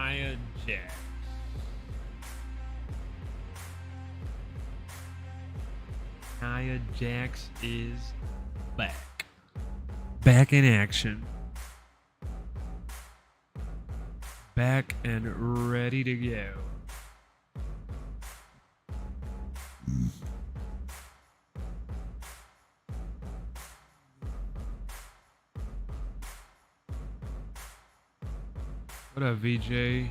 Nia Jax. Nia Jax is back. Back in action. Back and ready to go. What up, VJ?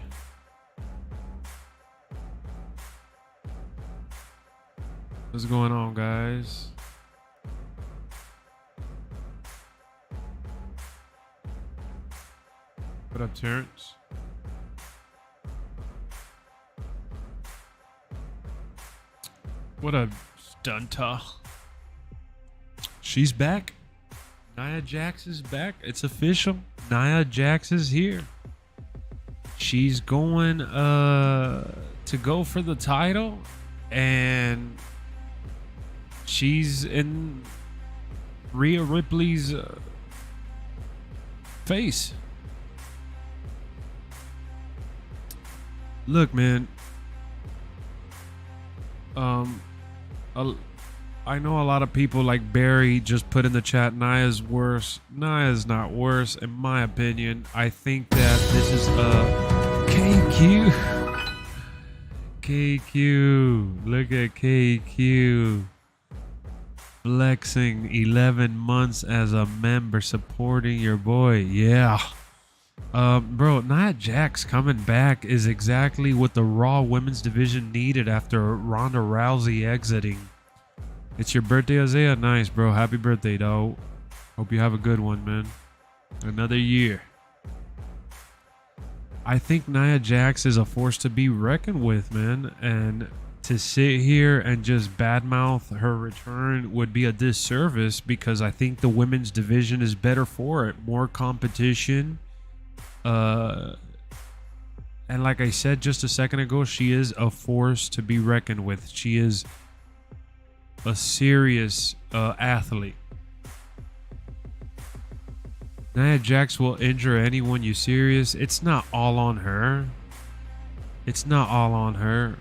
What's going on, guys? What up, Terrence? What up, Stunta? She's back. Nia Jax is back. It's official. Nia Jax is here. She's going to go for the title, and she's in Rhea Ripley's face. Look, man. I know a lot of people like Barry just put in the chat, Nia's worse. Nia's not worse, in my opinion. I think that this is KQ. KQ. Look at KQ. Flexing 11 months as a member, supporting your boy. Yeah. Bro, Nia Jax coming back is exactly what the Raw women's division needed after Ronda Rousey exiting. It's your birthday, Isaiah? Nice, bro. Happy birthday, dog. Hope you have a good one, man. Another year. I think Nia Jax is a force to be reckoned with, man. And to sit here and just badmouth her return would be a disservice, because I think the women's division is better for it. More competition. And like I said just a second ago, she is a force to be reckoned with. She is a serious athlete. Nia Jax will injure anyone. You serious? It's not all on her. It's not all on her.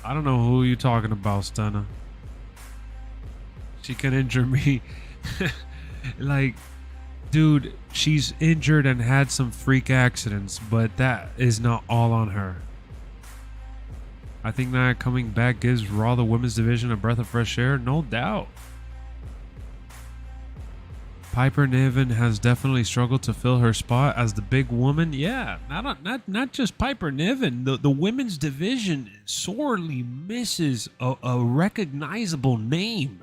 I don't know who you're talking about, Stunner. She can injure me. Like, dude, she's injured and had some freak accidents, but that is not all on her. I think Nia coming back gives Raw, the women's division, a breath of fresh air. No doubt. Piper Niven has definitely struggled to fill her spot as the big woman. Yeah, not just Piper Niven. The women's division sorely misses a recognizable name.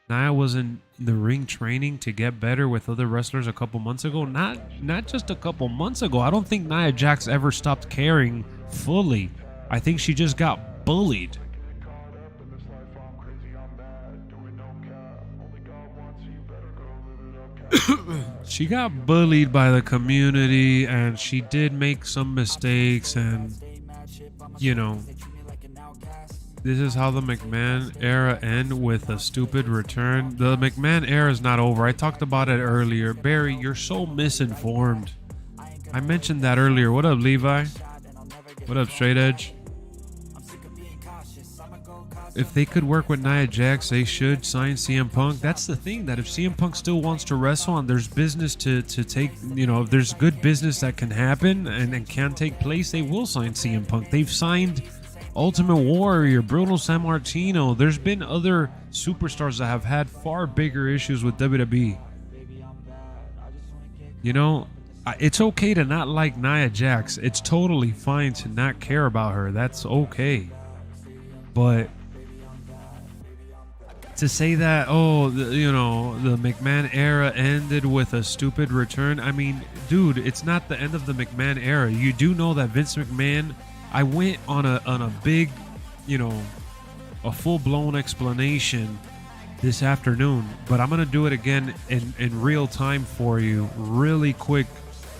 Nia was in the ring training to get better with other wrestlers a couple months ago. Not just a couple months ago. I don't think Nia Jax ever stopped caring fully. I think she just got bullied. She got bullied by the community, and she did make some mistakes, and you know, this is how the McMahon era end, with a stupid return. The McMahon era is not over. I talked about it earlier. Barry, you're so misinformed. I mentioned that earlier. What up, Levi? What up, Straight Edge? If they could work with Nia Jax, they should sign CM Punk. That's the thing, that if CM Punk still wants to wrestle and there's business to take, you know, if there's good business that can happen and can take place, they will sign CM Punk. They've signed Ultimate Warrior, Bruno Sammartino. There's been other superstars that have had far bigger issues with WWE. You know, it's okay to not like Nia Jax. It's totally fine to not care about her. That's okay. But to say that, oh, you know, the McMahon era ended with a stupid return. I mean, dude, it's not the end of the McMahon era. You do know that Vince McMahon, I went on a big, you know, a full-blown explanation this afternoon, but I'm going to do it again in real time for you, really quick.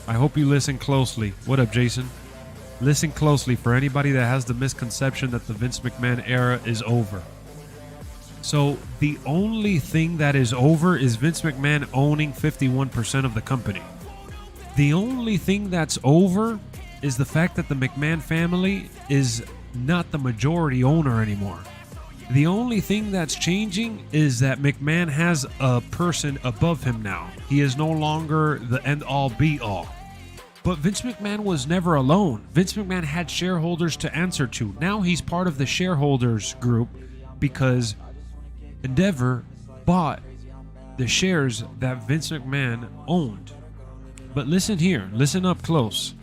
I hope you listen closely. What up, Jason? Listen closely for anybody that has the misconception that the Vince McMahon era is over. So the only thing that is over is Vince McMahon owning 51% of the company. The only thing that's over is the fact that the McMahon family is not the majority owner anymore. The only thing that's changing is that McMahon has a person above him now. He is no longer the end-all be-all. But Vince McMahon was never alone. Vince McMahon had shareholders to answer to. Now he's part of the shareholders group because Endeavor bought the shares that Vince McMahon owned. But listen here, listen up close.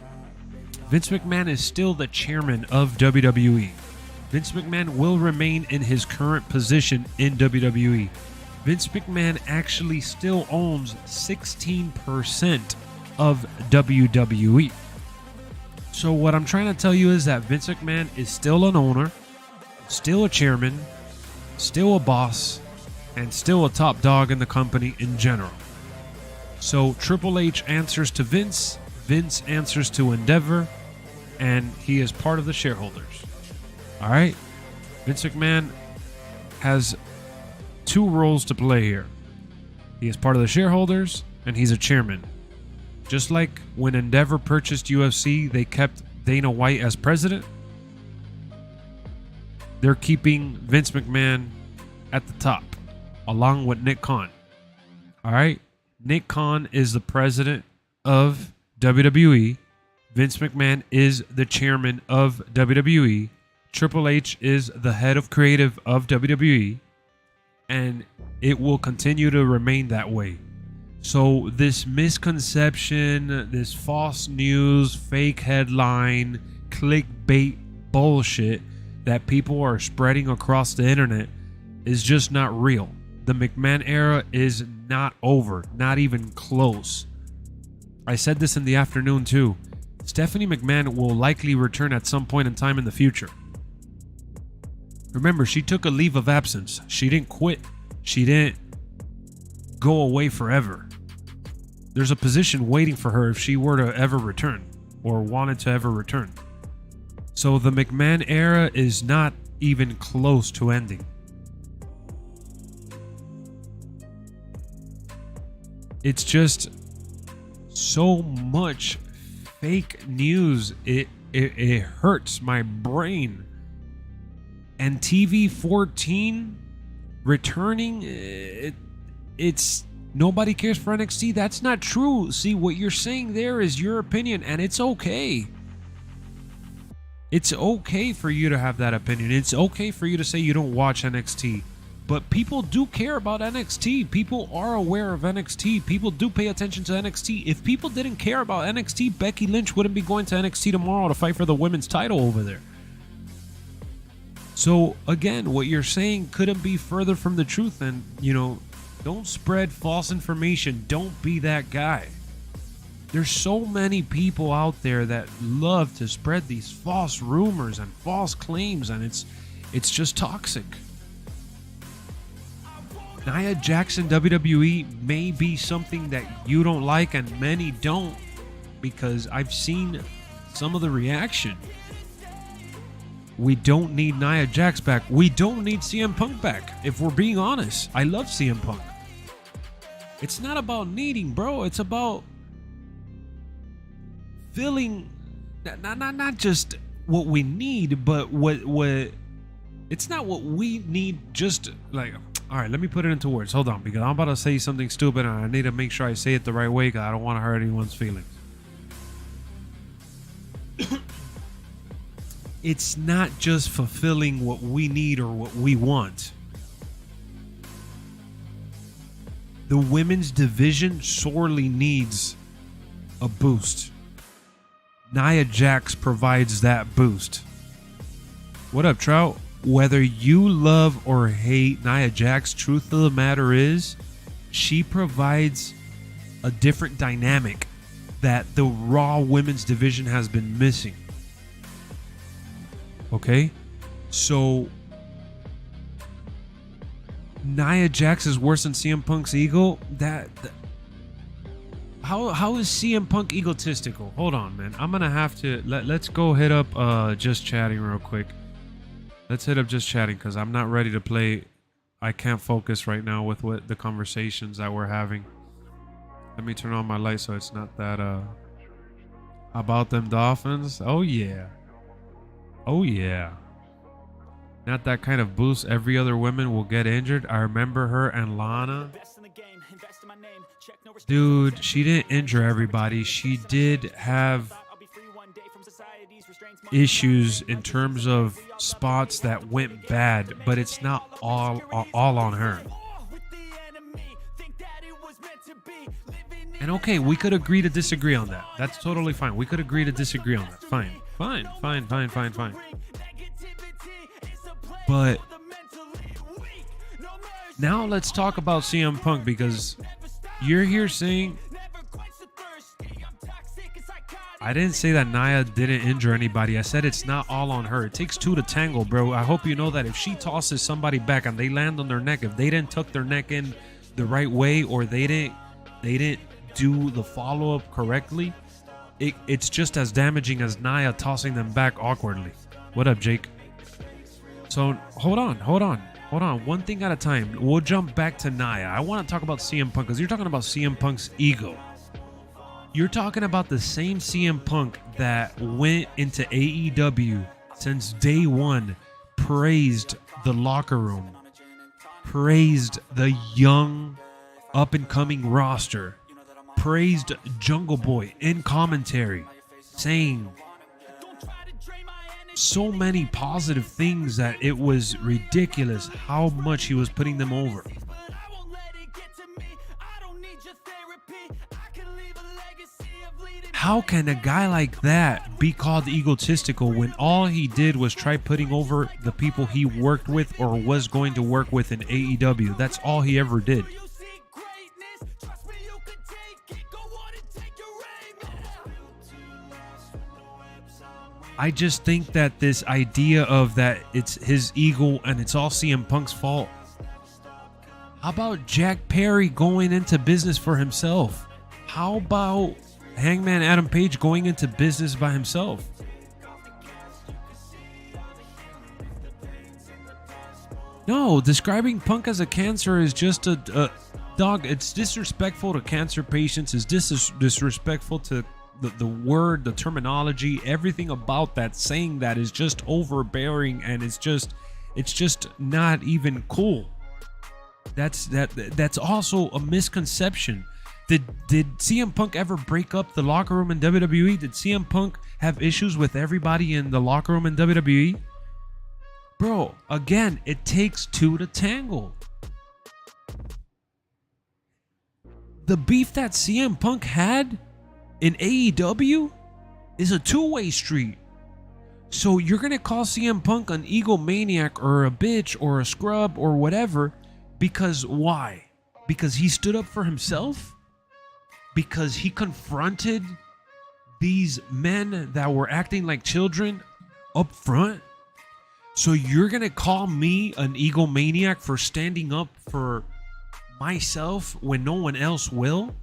Vince McMahon is still the chairman of WWE. Vince McMahon will remain in his current position in WWE. Vince McMahon actually still owns 16% of WWE. So what I'm trying to tell you is that Vince McMahon is still an owner, still a chairman, still a boss, and still a top dog in the company in general. So Triple H answers to Vince, Vince answers to Endeavor, and he is part of the shareholders. All right, Vince McMahon has two roles to play here. He is part of the shareholders, and he's a chairman. Just like when Endeavor purchased UFC, they kept Dana White as president. They're keeping Vince McMahon at the top, along with Nick Khan. All right, Nick Khan is the president of WWE. Vince McMahon is the chairman of WWE. Triple H is the head of creative of WWE, and it will continue to remain that way. So this misconception, this false news, fake headline, clickbait bullshit that people are spreading across the internet is just not real. The McMahon era is not over, not even close. I said this in the afternoon too. Stephanie McMahon will likely return at some point in time in the future. Remember, she took a leave of absence. She didn't quit. She didn't go away forever. There's a position waiting for her if she were to ever return or wanted to ever return. So the McMahon era is not even close to ending. It's just so much fake news. It hurts my brain. And TV 14 returning, it's nobody cares for NXT. That's not true. See, what you're saying there is your opinion, and it's okay. It's okay for you to have that opinion. It's okay for you to say you don't watch NXT. But people do care about NXT. People are aware of NXT. People do pay attention to NXT. If people didn't care about NXT, Becky Lynch wouldn't be going to NXT tomorrow to fight for the women's title over there. So again, what you're saying couldn't be further from the truth. And, don't spread false information. Don't be that guy. There's so many people out there that love to spread these false rumors and false claims, and it's just toxic. Nia Jax in WWE may be something that you don't like, and many don't, because I've seen some of the reaction. We don't need Nia Jax back. We don't need CM Punk back, if we're being honest. I love CM Punk. It's not about needing, bro. It's about filling, not just what we need, but what it's not what we need, just like, all right, let me put it into words. Hold on, because I'm about to say something stupid and I need to make sure I say it the right way because I don't want to hurt anyone's feelings. It's not just fulfilling what we need or what we want. The women's division sorely needs a boost. Nia Jax provides that boost. What up, Trout? Whether you love or hate Nia Jax, truth of the matter is, she provides a different dynamic that the Raw women's division has been missing. Okay? So Nia Jax is worse than CM Punk's ego? How is CM Punk egotistical? Hold on, man. I'm gonna have to let's go hit up just chatting real quick. Let's hit up just chatting because I'm not ready to play. I can't focus right now with what the conversations that we're having. Let me turn on my light so it's not that About them Dolphins? Oh yeah. Oh yeah. Not that kind of boost. Every other woman will get injured. I remember her and Lana. Dude, she didn't injure everybody. She did have issues in terms of spots that went bad, but it's not all on her. And okay, we could agree to disagree on that. That's totally fine. We could agree to disagree on that. Fine. But now let's talk about CM Punk, because you're here saying, I didn't say that Nia didn't injure anybody. I said it's not all on her. It takes two to tangle, bro. I hope you know that if she tosses somebody back and they land on their neck, if they didn't tuck their neck in the right way, or they didn't do the follow-up correctly, it's just as damaging as Nia tossing them back awkwardly. What up, Jake? So hold on. One thing at a time. We'll jump back to Nia. I want to talk about CM Punk because you're talking about CM Punk's ego. You're talking about the same CM Punk that went into AEW since day one, praised the locker room, praised the young up-and-coming roster, praised Jungle Boy in commentary, saying so many positive things that it was ridiculous how much he was putting them over. How can a guy like that be called egotistical when all he did was try putting over the people he worked with or was going to work with in AEW? That's all he ever did. I just think that this idea of that it's his ego and it's all CM Punk's fault. How about Jack Perry going into business for himself? How about Hangman Adam Page going into business by himself? No, describing Punk as a cancer is just a dog. It's disrespectful to cancer patients. It's disrespectful to the word, the terminology, everything about that. Saying that is just overbearing, and it's just not even cool. That's also a misconception. Did CM Punk ever break up the locker room in WWE? Did CM Punk have issues with everybody in the locker room in WWE? Bro, again, it takes two to tangle. The beef that CM Punk had in AEW is a two-way street. So you're going to call CM Punk an egomaniac or a bitch or a scrub or whatever because why? Because he stood up for himself? Because he confronted these men that were acting like children up front? So you're going to call me an egomaniac for standing up for myself when no one else will?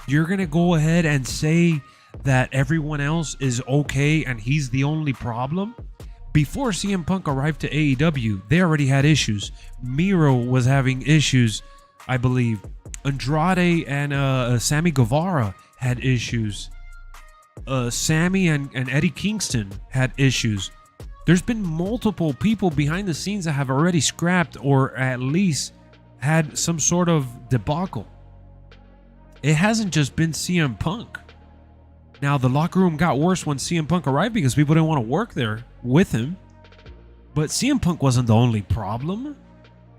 You're going to go ahead and say that everyone else is okay and he's the only problem? Before CM Punk arrived to AEW, they already had issues. Miro was having issues, I believe. Andrade and Sammy Guevara had issues. Sammy and Eddie Kingston had issues. There's been multiple people behind the scenes that have already scrapped or at least had some sort of debacle. It hasn't just been CM Punk. Now, the locker room got worse when CM Punk arrived because people didn't want to work there with him. But CM Punk wasn't the only problem.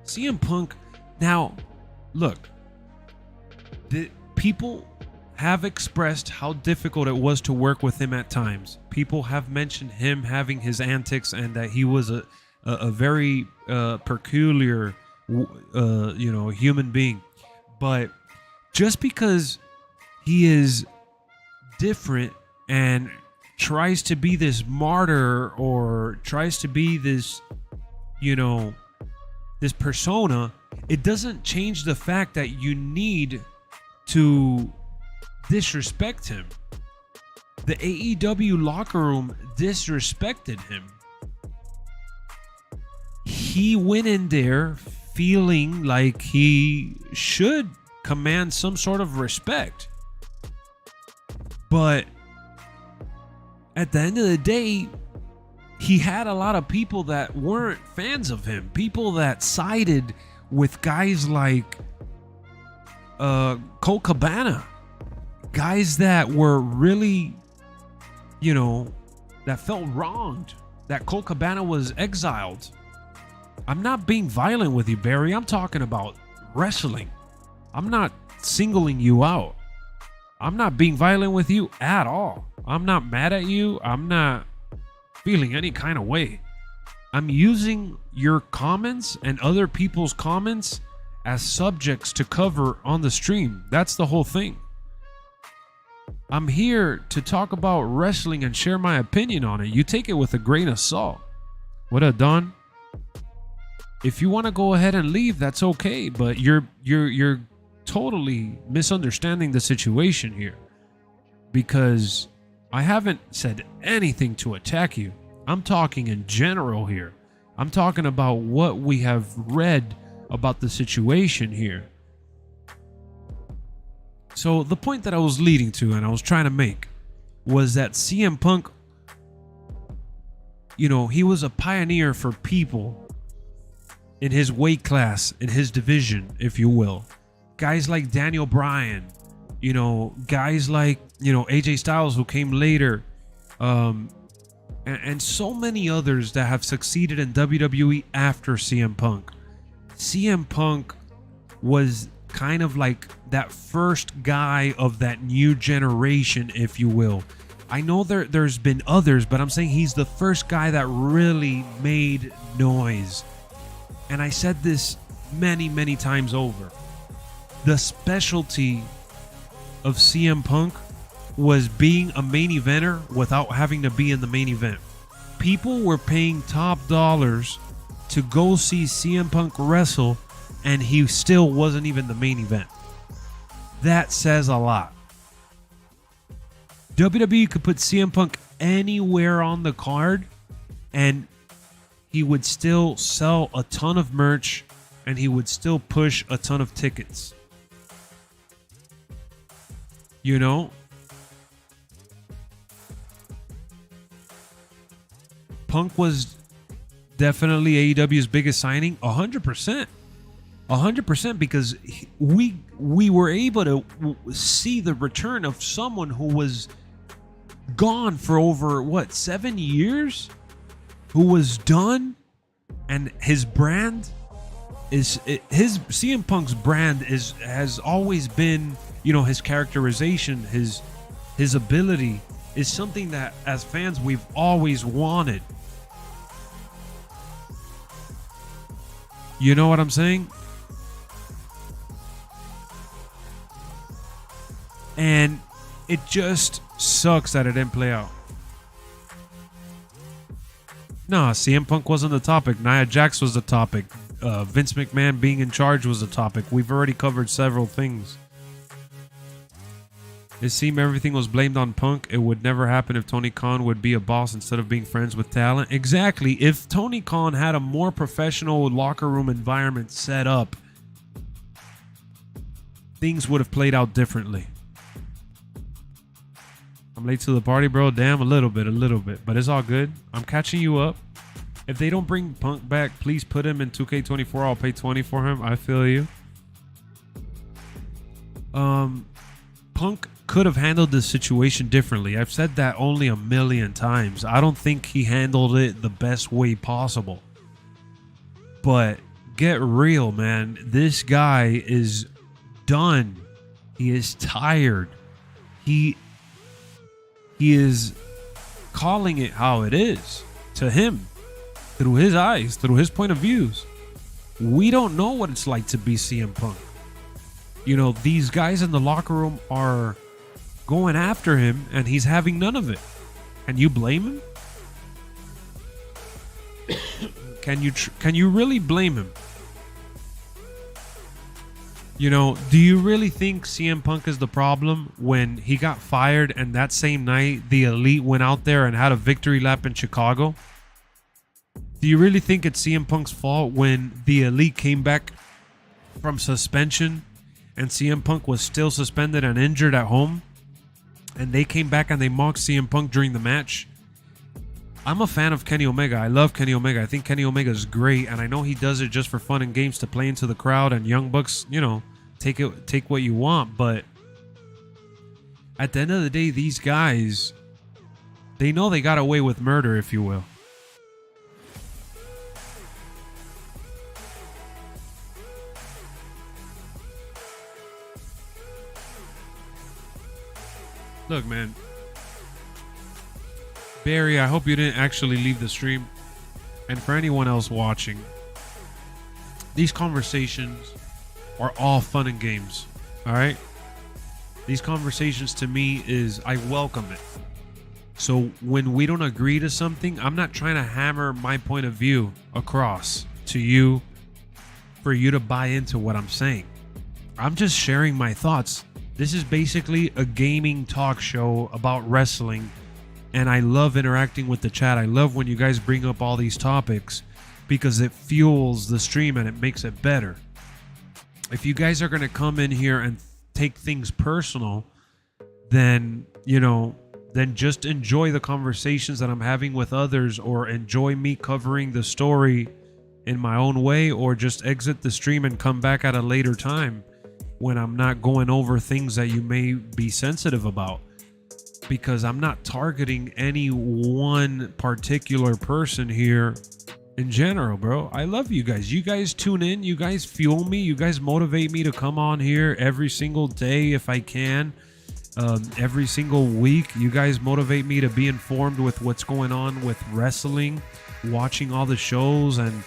CM Punk... Now, look. The people have expressed how difficult it was to work with him at times. People have mentioned him having his antics and that he was a very peculiar, human being. But just because he is different and tries to be this martyr or tries to be this, this persona, it doesn't change the fact that you need to disrespect him. The AEW locker room disrespected him. He went in there feeling like he should command some sort of respect. But at the end of the day, he had a lot of people that weren't fans of him. People that sided with guys like Colt Cabana. Guys that were really, you know, that felt wronged. That Colt Cabana was exiled. I'm not being violent with you, Barry. I'm talking about wrestling. I'm not singling you out. I'm not being violent with you at all. I'm not mad at you. I'm not feeling any kind of way. I'm using your comments and other people's comments as subjects to cover on the stream. That's the whole thing. I'm here to talk about wrestling and share my opinion on it. You take it with a grain of salt. What up, Don? If you want to go ahead and leave, that's okay, but you're totally misunderstanding the situation here, because I haven't said anything to attack you. I'm talking in general here. I'm talking about what we have read about the situation here. So the point that I was leading to and I was trying to make was that CM Punk, you know, he was a pioneer for people in his weight class, in his division, if you will. Guys like Daniel Bryan, you know, guys like, you know, AJ Styles, who came later, and so many others that have succeeded in WWE after CM Punk. CM Punk was kind of like that first guy of that new generation, if you will. I know there's been others, but I'm saying he's the first guy that really made noise. And I said this many, many times over. The specialty of CM Punk was being a main eventer without having to be in the main event. People were paying top dollars to go see CM Punk wrestle, and he still wasn't even the main event. That says a lot. WWE could put CM Punk anywhere on the card, and he would still sell a ton of merch, and he would still push a ton of tickets. You know? Punk was definitely AEW's biggest signing, 100%. 100%, because we were able to see the return of someone who was gone for over, 7 years? Who was done, and his brand his CM Punk's brand has always been, you know, his characterization, his ability is something that as fans we've always wanted. You know what I'm saying? And it just sucks that it didn't play out. No, CM Punk wasn't the topic. Nia Jax was the topic. Vince McMahon being in charge was the topic. We've already covered several things. It seemed everything was blamed on Punk. It would never happen if Tony Khan would be a boss instead of being friends with talent. Exactly. If Tony Khan had a more professional locker room environment set up, things would have played out differently. I'm late to the party, bro. Damn, a little bit. But it's all good. I'm catching you up. If they don't bring Punk back, please put him in 2K24. I'll pay 20 for him. I feel you. Punk could have handled this situation differently. I've said that only a million times. I don't think he handled it the best way possible. But get real, man. This guy is done. He is tired. He is calling it how it is to him, through his eyes, through his point of views. We don't know what it's like to be CM Punk. You know, these guys in the locker room are going after him and he's having none of it. Can you blame him? Can you really blame him? You know, do you really think CM Punk is the problem when he got fired and that same night the Elite went out there and had a victory lap in Chicago? Do you really think it's CM Punk's fault when the Elite came back from suspension and CM Punk was still suspended and injured at home? and they came back and they mocked CM Punk during the match. I'm a fan of Kenny Omega. I love Kenny Omega. I think Kenny Omega is great, and I know he does it just for fun and games to play into the crowd, and Young Bucks, you know, take what you want. But at the end of the day, these guys, they know they got away with murder, if you will. Look, man. Barry, I hope you didn't actually leave the stream. And for anyone else watching, these conversations are all fun and games. All right? These conversations to me is, I welcome it. So when we don't agree to something, I'm not trying to hammer my point of view across to you for you to buy into what I'm saying. I'm just sharing my thoughts. This is basically a gaming talk show about wrestling, and I love interacting with the chat. I love when you guys bring up all these topics because it fuels the stream and it makes it better. If you guys are going to come in here and take things personal, then, you know, then just enjoy the conversations that I'm having with others, or enjoy me covering the story in my own way, or just exit the stream and come back at a later time when I'm not going over things that you may be sensitive about, because I'm not targeting any one particular person here in general, bro. I love you guys. You guys tune in. You guys fuel me. You guys motivate me to come on here every single day if I can. Every single week, you guys motivate me to be informed with what's going on with wrestling, watching all the shows, and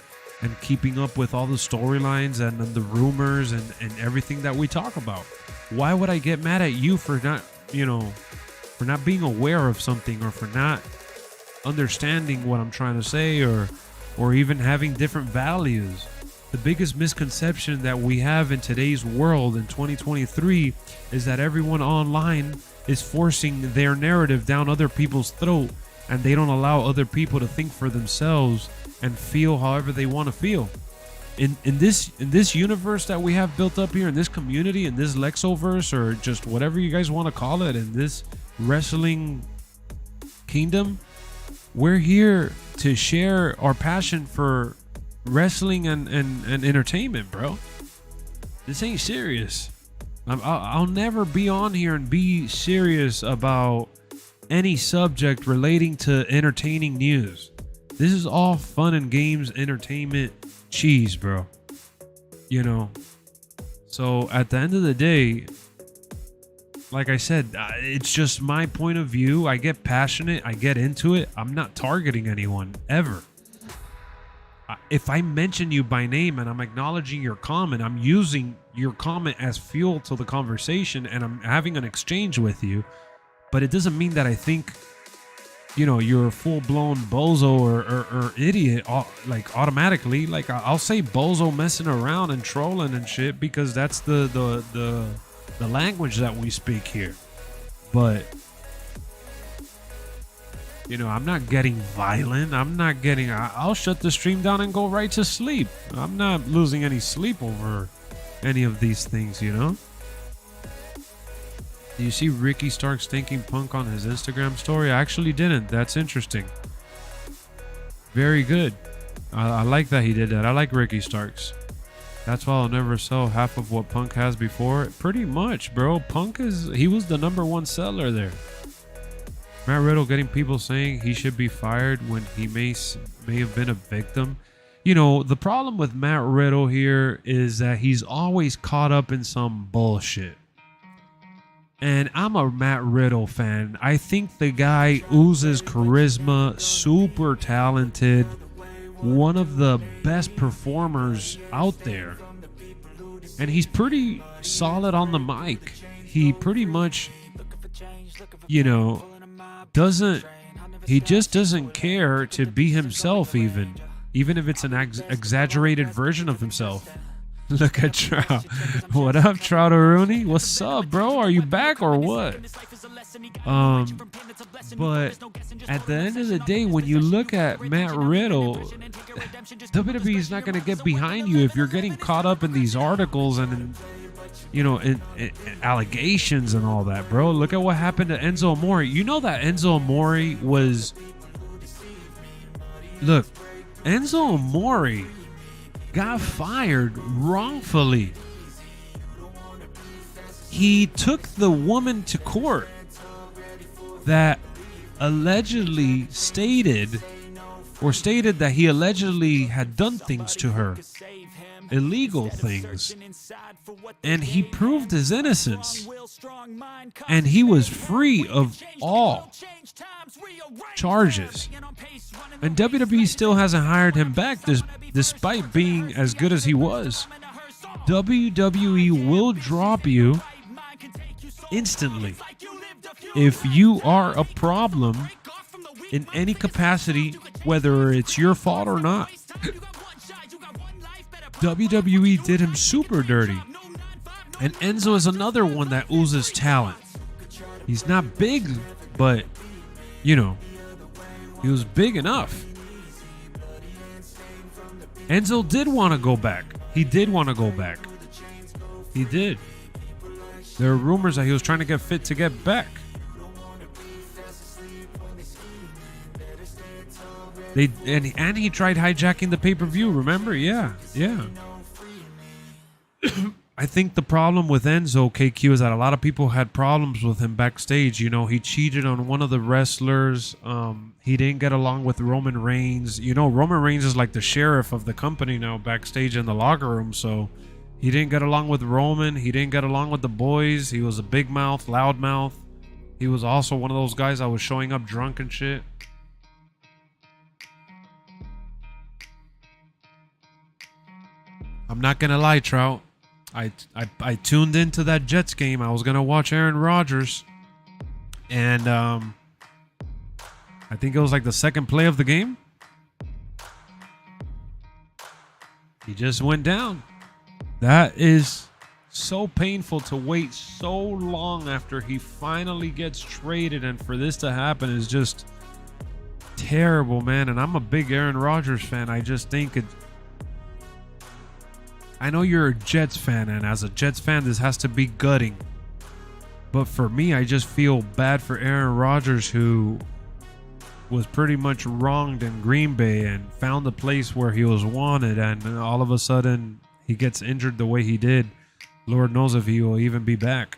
keeping up with all the storylines and the rumors and everything that we talk about. Why would I get mad at you for not, you know, for not being aware of something, or for not understanding what I'm trying to say, or even having different values? The biggest misconception that we have in today's world in 2023 is that everyone online is forcing their narrative down other people's throat, and they don't allow other people to think for themselves and feel however they want to feel. In this universe that we have built up here, in this community, in this Lexoverse, or just whatever you guys want to call it, in this wrestling kingdom, we're here to share our passion for wrestling and entertainment, bro. This ain't serious. I'll never be on here and be serious about any subject relating to entertaining news. This is all fun and games, entertainment, cheese, bro. You know? So at the end of the day, like I said, it's just my point of view. I get passionate. I get into it. I'm not targeting anyone, ever. If I mention you by name and I'm acknowledging your comment, I'm using your comment as fuel to the conversation, and I'm having an exchange with you. But it doesn't mean that I think, you know, you're a full-blown bozo or idiot, like automatically. Like, I'll say bozo messing around and trolling and shit because that's the language that we speak here. But, you know, I'm not getting violent. I'll shut the stream down and go right to sleep. I'm not losing any sleep over any of these things, you know? Do you see Ricky Starks thanking Punk on his Instagram story? I actually didn't. That's interesting. Very good. I like that he did that. I like Ricky Starks. That's why I'll never sell half of what Punk has before. Pretty much, bro. He was the #1 seller there. Matt Riddle getting people saying he should be fired when he may have been a victim. You know, the problem with Matt Riddle here is that he's always caught up in some bullshit. And I'm a Matt Riddle fan. I think the guy oozes charisma, super talented, one of the best performers out there. And he's pretty solid on the mic. He pretty much, you know, he just doesn't care to be himself, even if it's an exaggerated version of himself. Look at Trout. What up, Trout Rooney? What's up, bro? Are you back or what? But at the end of the day, when you look at Matt Riddle, WWE is not going to get behind you if you're getting caught up in these articles and allegations and all that, bro. Look at what happened to Enzo Amore. You know that Enzo Amore was... Look, Enzo Amore got fired wrongfully. He took the woman to court that allegedly stated that he allegedly had done things to her, illegal things, and he proved his innocence, and he was free of all charges. And WWE still hasn't hired him back, despite being as good as he was. WWE will drop you instantly if you are a problem in any capacity, whether it's your fault or not. WWE did him super dirty. And Enzo is another one that oozes talent. He's not big, but, he was big enough. Enzo did want to go back. He did want to go back. He did. There are rumors that he was trying to get fit to get back. And he tried hijacking the pay-per-view, remember? Yeah. I think the problem with Enzo, KQ, is that a lot of people had problems with him backstage. He cheated on one of the wrestlers. He didn't get along with Roman Reigns. Roman Reigns is like the sheriff of the company now backstage in the locker room. So he didn't get along with Roman. He didn't get along with the boys. He was a big mouth, loud mouth. He was also one of those guys that was showing up drunk and shit. I'm not going to lie, Trout. I tuned into that Jets game. I was going to watch Aaron Rodgers. And I think it was like the second play of the game. He just went down. That is so painful to wait so long after he finally gets traded. And for this to happen is just terrible, man. And I'm a big Aaron Rodgers fan. I just think it... I know you're a Jets fan, and as a Jets fan, this has to be gutting. But for me, I just feel bad for Aaron Rodgers, who was pretty much wronged in Green Bay and found a place where he was wanted, and all of a sudden, he gets injured the way he did. Lord knows if he will even be back.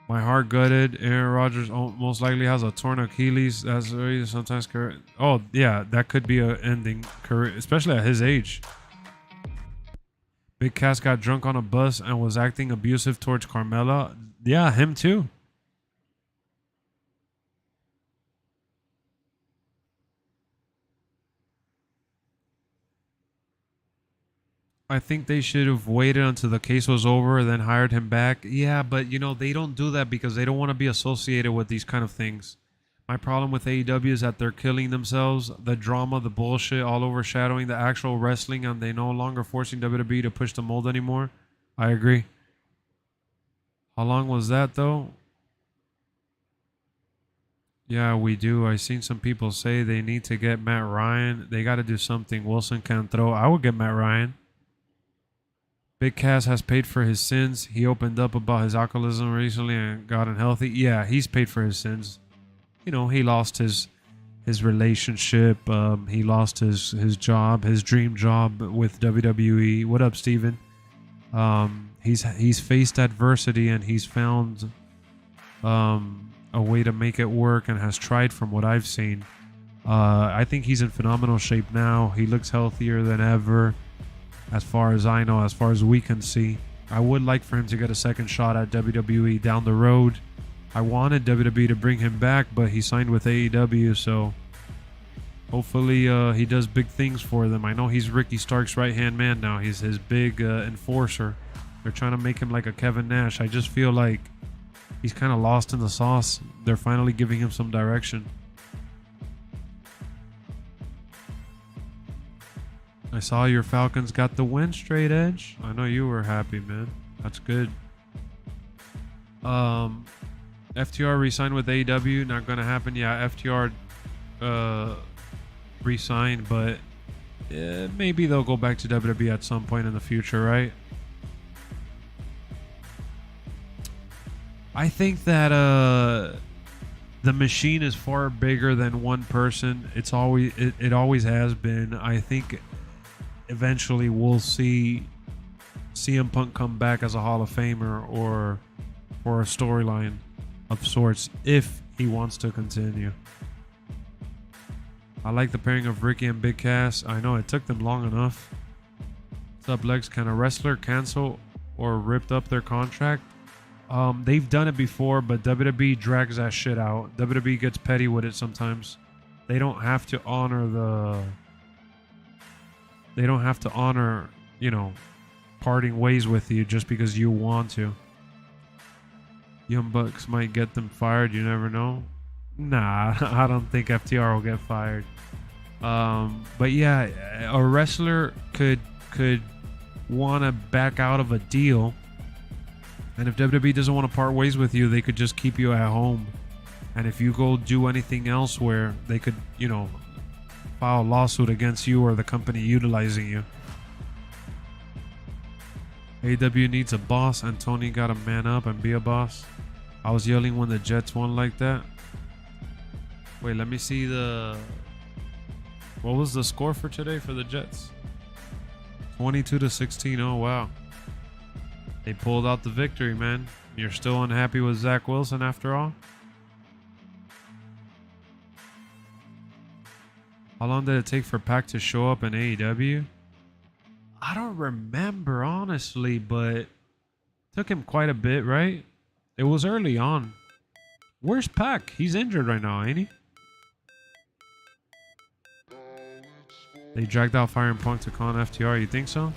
My heart gutted. Aaron Rodgers most likely has a torn Achilles. That's sometimes correct. Oh, yeah, that could be an ending career, especially at his age. Big Cass got drunk on a bus and was acting abusive towards Carmella. Yeah, him too. I think they should have waited until the case was over and then hired him back. Yeah, but they don't do that because they don't want to be associated with these kind of things. My problem with AEW is that they're killing themselves. The drama, the bullshit, all overshadowing the actual wrestling, and they no longer forcing WWE to push the mold anymore. I agree. How long was that, though? Yeah, we do. I seen some people say they need to get Matt Ryan. They got to do something. Wilson can't throw. I would get Matt Ryan. Big Cass has paid for his sins. He opened up about his alcoholism recently and got unhealthy. Yeah, he's paid for his sins. He lost his relationship. He lost his job, his dream job with WWE. What up, Steven? He's faced adversity and he's found a way to make it work and has tried from what I've seen. I think he's in phenomenal shape now. He looks healthier than ever, as far as I know, as far as we can see. I would like for him to get a second shot at WWE down the road. I wanted WWE to bring him back, but he signed with AEW, so hopefully he does big things for them. I know he's Ricky Stark's right-hand man now. He's his big enforcer. They're trying to make him like a Kevin Nash. I just feel like he's kind of lost in the sauce. They're finally giving him some direction. I saw your Falcons got the win, Straight Edge. I know you were happy, man. That's good. FTR re-signed with AEW. Not going to happen. Yeah, FTR re-signed, but maybe they'll go back to WWE at some point in the future, right? I think that the machine is far bigger than one person. It always has been. I think eventually we'll see CM Punk come back as a Hall of Famer or a storyline of sorts if he wants to continue. I like the pairing of Ricky and Big Cass. I know it took them long enough. What's up, Lex? Can a wrestler cancel or ripped up their contract? They've done it before, but WWE drags that shit out. WWE gets petty with it sometimes. They don't have to honor you know, parting ways with you just because you want to. Young Bucks might get them fired. You never know. Nah, I don't think FTR will get fired. But yeah, a wrestler could want to back out of a deal, and if WWE doesn't want to part ways with you, they could just keep you at home. And if you go do anything elsewhere, they could, you know, file a lawsuit against you or the company utilizing you. AEW needs a boss, and Tony got to man up and be a boss. I was yelling when the Jets won like that. Wait, let me see what was the score for today for the Jets? 22-16. Oh, wow. They pulled out the victory, man. You're still unhappy with Zach Wilson after all? How long did it take for Pac to show up in AEW? I don't remember, honestly, but it took him quite a bit, right? It was early on. Where's Pac? He's injured right now, ain't he? They dragged out Fire and Punk to con FTR. You think so?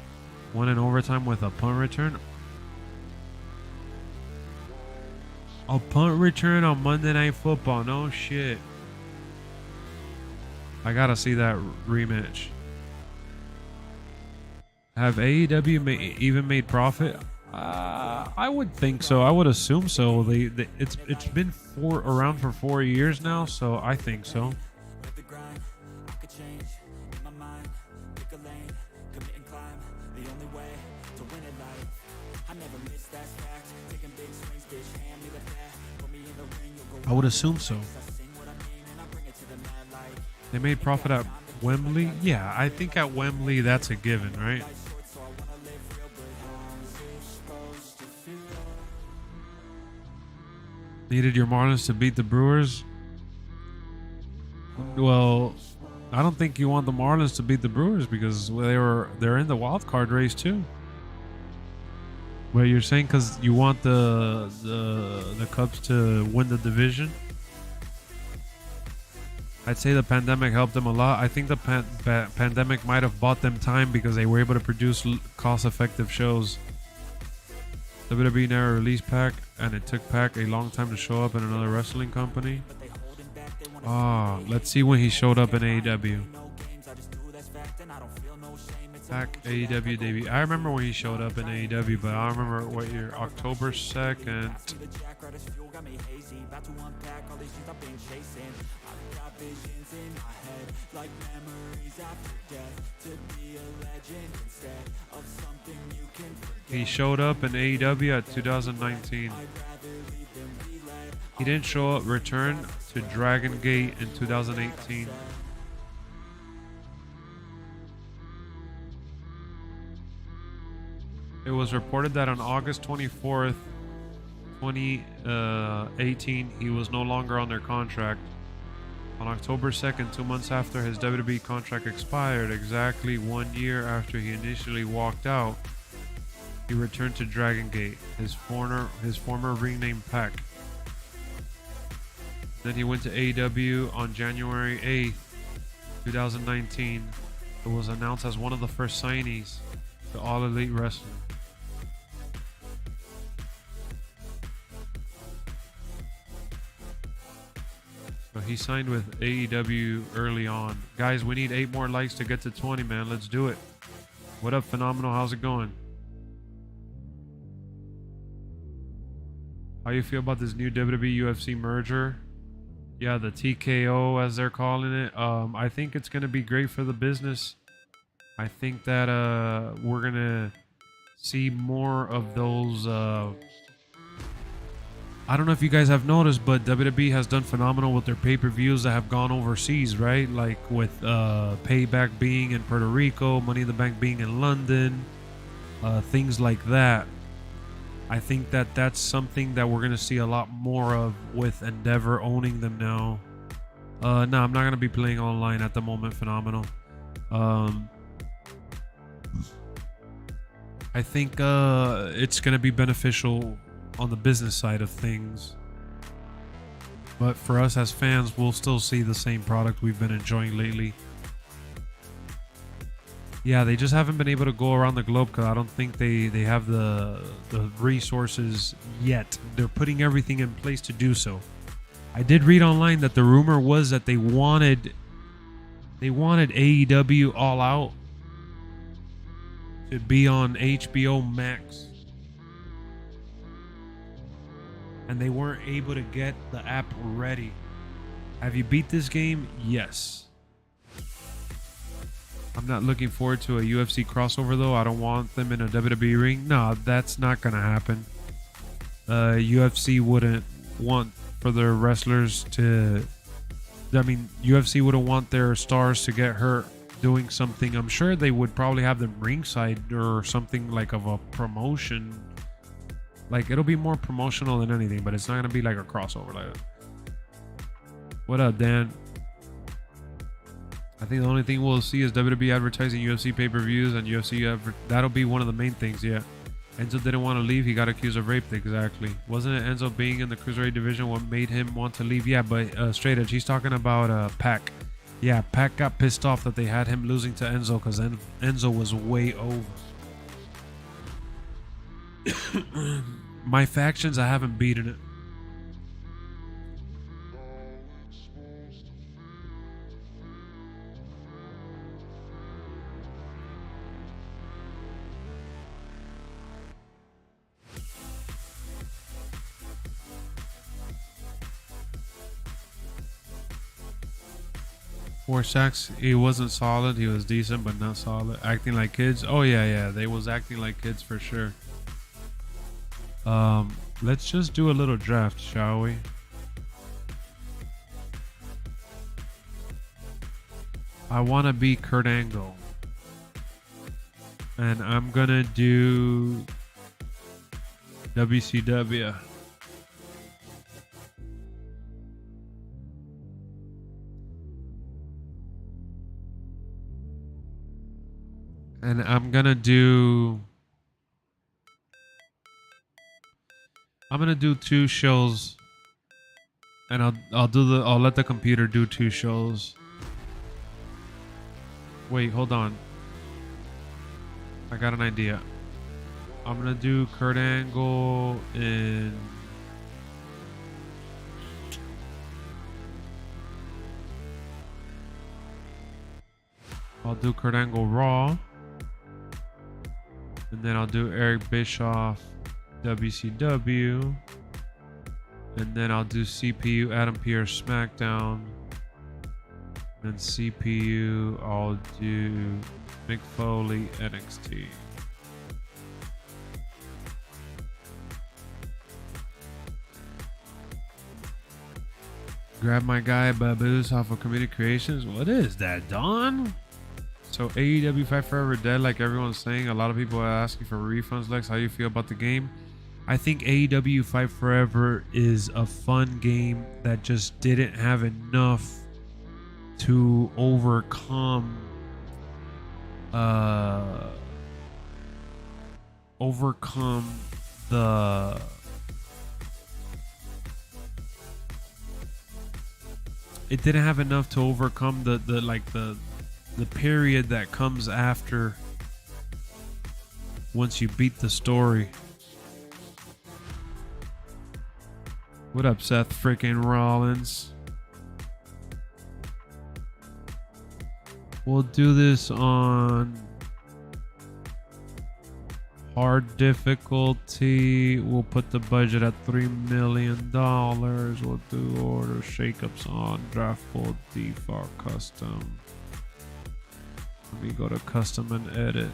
Won in overtime with a punt return. A punt return on Monday Night Football. No shit. I gotta see that rematch. Have AEW even made profit? I would think so. I would assume so. It's been around for 4 years now, so I think so. I would assume so. They made profit at Wembley? Yeah, I think at Wembley that's a given, right? Needed your Marlins to beat the Brewers? Well, I don't think you want the Marlins to beat the Brewers because they're in the wild card race too. Well, you're saying because you want the Cubs to win the division? I'd say the pandemic helped them a lot. I think the pandemic might have bought them time because they were able to produce cost-effective shows. WWE never released Pac, and it took Pac a long time to show up in another wrestling company. Let's see when he showed up in AEW. Pac AEW debut. I remember when he showed up in AEW, but I don't remember what year. October 2nd. He showed up in AEW at 2019. He didn't show up, return to Dragon Gate in 2018. It was reported that on August 24th, 2018, he was no longer on their contract. On October 2nd, 2 months after his WWE contract expired, exactly 1 year after he initially walked out, he returned to Dragon Gate, his former ring name Pac. Then he went to AEW on January 8th, 2019. It was announced as one of the first signees to All Elite Wrestling. So he signed with AEW early on. Guys, we need 8 more likes to get to 20, man. Let's do it. What up, Phenomenal? How's it going? How you feel about this new WWE UFC merger? Yeah, the TKO as they're calling it. I think it's going to be great for the business. I think that we're going to see more of those I don't know if you guys have noticed, but WWE has done phenomenal with their pay-per-views that have gone overseas, right? Like with Payback being in Puerto Rico, Money in the Bank being in London, things like that. I think that that's something that we're going to see a lot more of with Endeavor owning them now. No, I'm not going to be playing online at the moment, Phenomenal. I think it's going to be beneficial on the business side of things. But for us as fans, we'll still see the same product we've been enjoying lately. Yeah, they just haven't been able to go around the globe because I don't think they have the resources yet. They're putting everything in place to do so. I did read online that the rumor was that they wanted AEW All Out to be on HBO Max. And they weren't able to get the app ready. Have you beat this game? Yes. I'm not looking forward to a UFC crossover though. I don't want them in a WWE ring. No, that's not gonna happen. UFC wouldn't want for their wrestlers to... I mean, UFC wouldn't want their stars to get hurt doing something. I'm sure they would probably have them ringside or something like of a promotion. Like, it'll be more promotional than anything, but it's not gonna be like a crossover like that. What up, Dan? I think the only thing we'll see is WWE advertising UFC pay-per-views and UFC that'll be one of the main things, yeah. Enzo didn't want to leave. He got accused of rape. Exactly. Wasn't it Enzo being in the cruiserweight division what made him want to leave? Yeah, but straight edge, he's talking about Pac. Yeah, Pac got pissed off that they had him losing to Enzo because Enzo was way over. My factions, I haven't beaten it. For Shax, he wasn't solid. He was decent, but not solid. Acting like kids. Oh yeah, they was acting like kids for sure. Let's just do a little draft, shall we? I want to be Kurt Angle, and I'm gonna do WCW. And I'm gonna do 2 shows, and I'll let the computer do 2 shows. Wait, hold on. I got an idea. I'm gonna do Kurt Angle in I'll do Kurt Angle Raw. And then I'll do Eric Bischoff WCW. And then I'll do CPU Adam Pearce SmackDown. And CPU I'll do Mick Foley NXT. Grab my guy Baboos off of Community Creations. What is that, Don? So AEW Fight Forever dead, like everyone's saying. A lot of people are asking for refunds. Lex, how you feel about the game? I think AEW Fight Forever is a fun game that just didn't have enough to overcome the it didn't have enough to overcome the period that comes after once you beat the story. What up, Seth freaking Rollins? We'll do this on hard difficulty. We'll put the budget at $3 million. We'll do order shakeups on draft pool default custom. Let me go to custom and edit.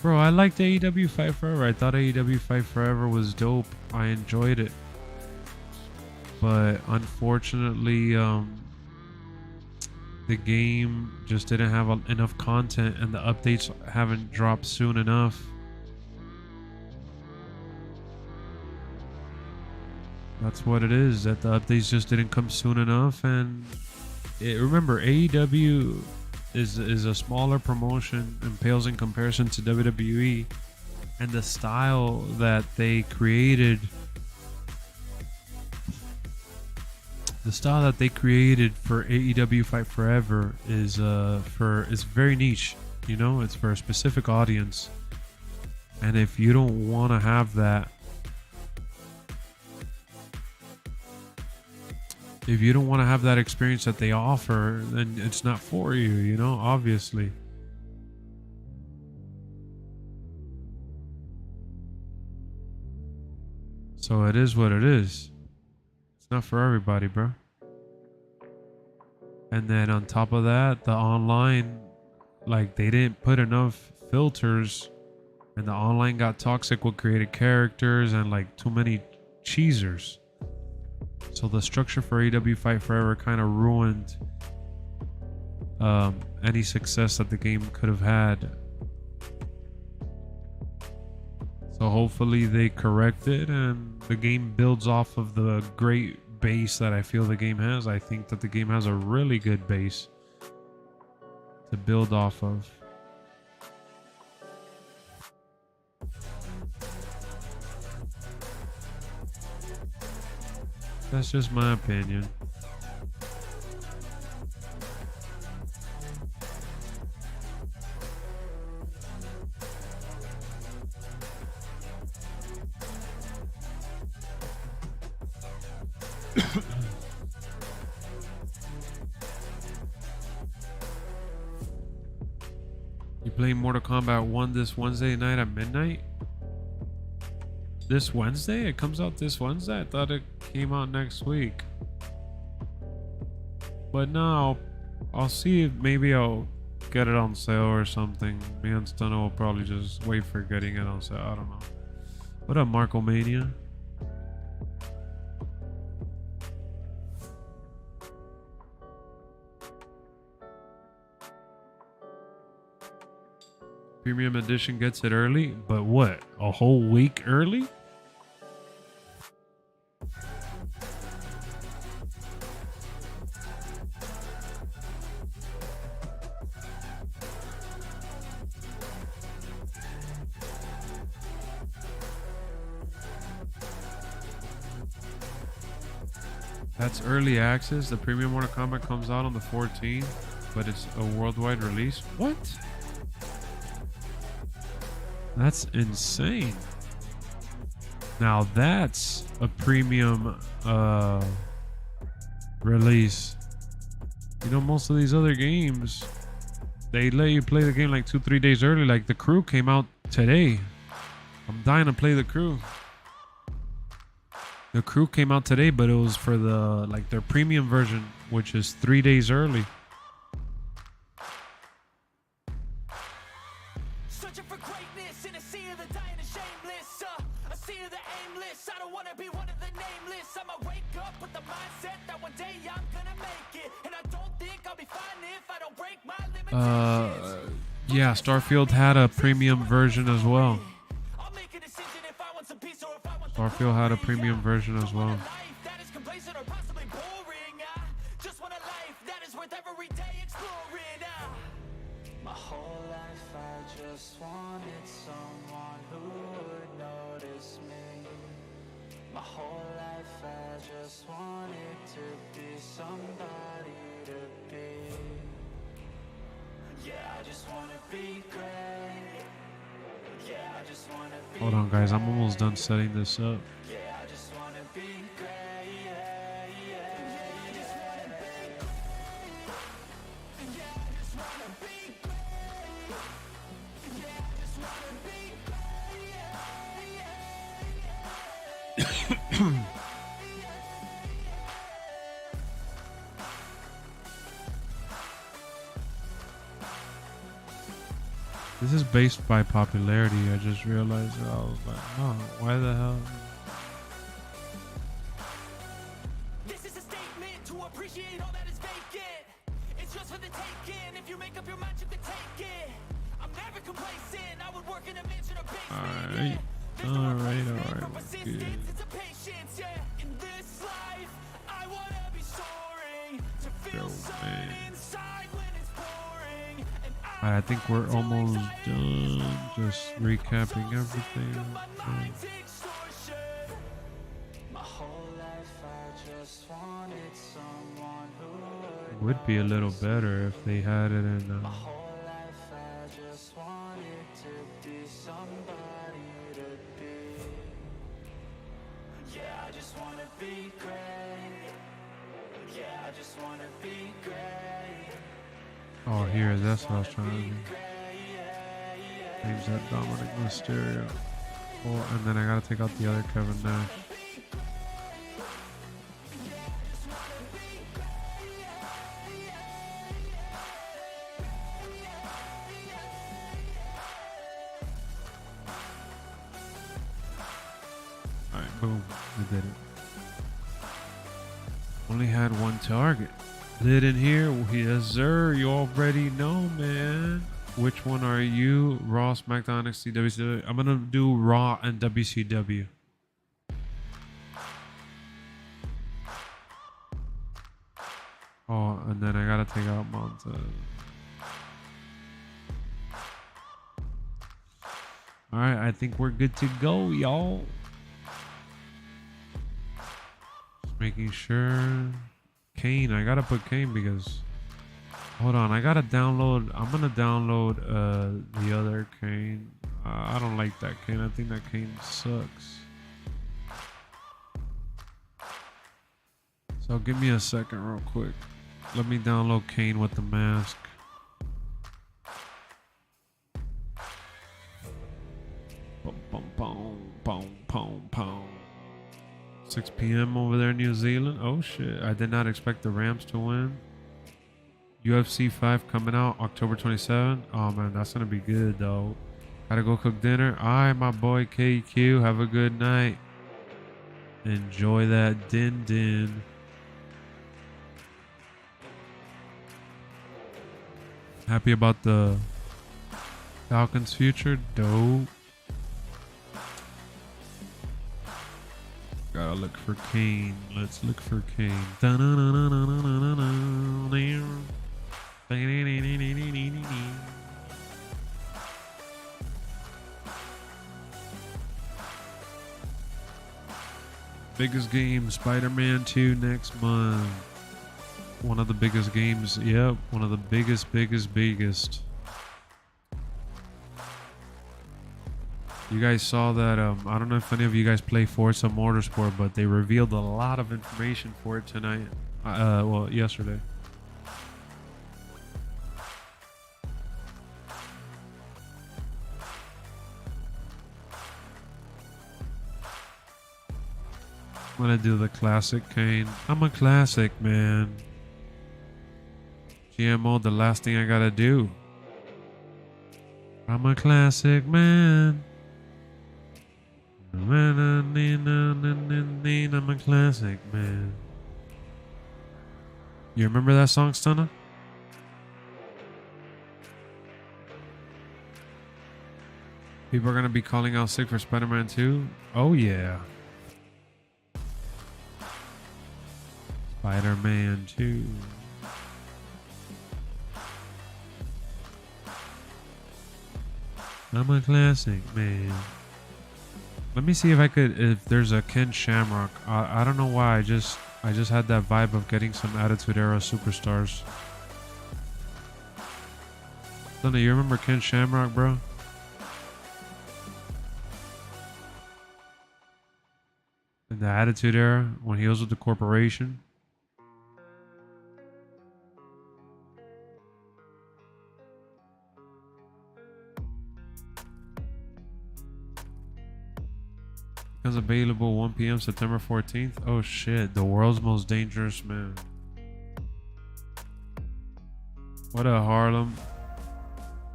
Bro, I liked AEW Fight Forever. I thought AEW Fight Forever was dope. I enjoyed it. but unfortunately, the game just didn't have enough content, and the updates haven't dropped soon enough. That's what it is, that the updates just didn't come soon enough. And remember, AEW is a smaller promotion and pales in comparison to WWE, and the style that they created, for AEW Fight Forever is very niche. You know, it's for a specific audience, and if you don't want to have that, experience that they offer, then it's not for you, you know, obviously. So it is what it is. It's not for everybody, bro. And then on top of that, the online, like, they didn't put enough filters, and the online got toxic with created characters and like too many cheesers. So the structure for AEW Fight Forever kind of ruined any success that the game could have had. So hopefully they correct it and the game builds off of the great base that I feel the game has. I think that the game has a really good base to build off of. That's just my opinion. You playing Mortal Kombat 1 this Wednesday night at midnight? This Wednesday? It comes out this Wednesday? I thought it came out next week. But no, I'll see if maybe I'll get it on sale or something. Me and Stunner will probably just wait for getting it on sale. I don't know. What up, Marco Mania? Premium edition gets it early, but what? A whole week early? That's early access. The premium Mortal Kombat comes out on the 14th, but it's a worldwide release. What? That's insane. Now that's a premium release. You know, most of these other games, they let you play the game like 2-3 days early. Like The Crew came out today. I'm dying to play The Crew. The Crew came out today, but it was for the their premium version, which is 3 days early. Searching for greatness in a sea of the dying and shameless. A sea of the aimless. I don't want to be one of the nameless. I'ma wake up with the mindset that one day I'm gonna make it. And I don't think I'll be fine if I don't break my limitations. Yeah, Starfield had a premium version as well. Starfield had a premium version as well. My whole life I just wanted someone who would notice me. My whole life I just wanted to be somebody to be. Yeah, I just wanna be great. Yeah, I just wanna be. Hold on, guys. I'm almost done setting this up. Yeah, I just wanna be great. Yeah, yeah. I just wanna be great. Yeah, I just wanna be great. Yeah, I just wanna be great. Yeah, yeah. This is based by popularity. I just realized that. I was like, oh, why the hell? appreciate all that is vacant. It's just for the taking. If you make up your mind, you can take it. I'm never complacent. I would work in a mansion or basement. All right, good. It's a patience, yeah. In this life, I wanna be soaring to feel sun inside when it's pouring. And I think we're almost done. Just recapping everything. My whole life I just wanted someone who Would be a little better if they had it in. my whole life I just wanted to be somebody to be. Yeah, I just wanna be great. Yeah, I just wanna be great. Oh, here, that's what I was trying to do. Change that Dominic Mysterio. Oh, and then I gotta take out the other Kevin Nash. Alright, boom. We did it. Only had one target. Lid in here. Yes, sir. You already know, man. Which one are you? Raw, SmackDown, NXT, WCW. I'm gonna do Raw and WCW. Oh, and then I gotta take out Montez. Alright, I think we're good to go, y'all. Just making sure. Kane, I gotta put Kane because hold on, I gotta download. I'm gonna download the other Kane. I don't like that Kane. I think that Kane sucks. So give me a second real quick. Let me download Kane with the mask. Boom, boom, boom, boom, boom, boom. 6 p.m. over there in New Zealand. Oh shit, I did not expect the Rams to win. UFC 5 coming out October 27th. Oh man, that's gonna be good though. Gotta go cook dinner. Alright, my boy KQ, have a good night. Enjoy that din din. Happy about the Falcons future? Dope. Gotta look for Kane. Let's look for Kane. Biggest game, Spider-Man 2 next month. One of the biggest games. Yep, one of the biggest. You guys saw that, I don't know if any of you guys play Forza Motorsport, but they revealed a lot of information for it tonight. Well, yesterday. I'm gonna do the classic Kane. I'm a classic, man. GMO, the last thing I gotta do. I'm a classic, man. I'm a classic, man. You remember that song, Stunner? People are gonna be calling out sick for Spider-Man 2? Oh yeah. Spider-Man 2. I'm a classic, man. Let me see if there's a Ken Shamrock. I don't know why. I just had that vibe of getting some Attitude Era superstars. Donna, you remember Ken Shamrock, bro? In the Attitude Era, when he was with the corporation. Becomes available 1 p.m. September 14th. Oh shit, the world's most dangerous man. What a Harlem.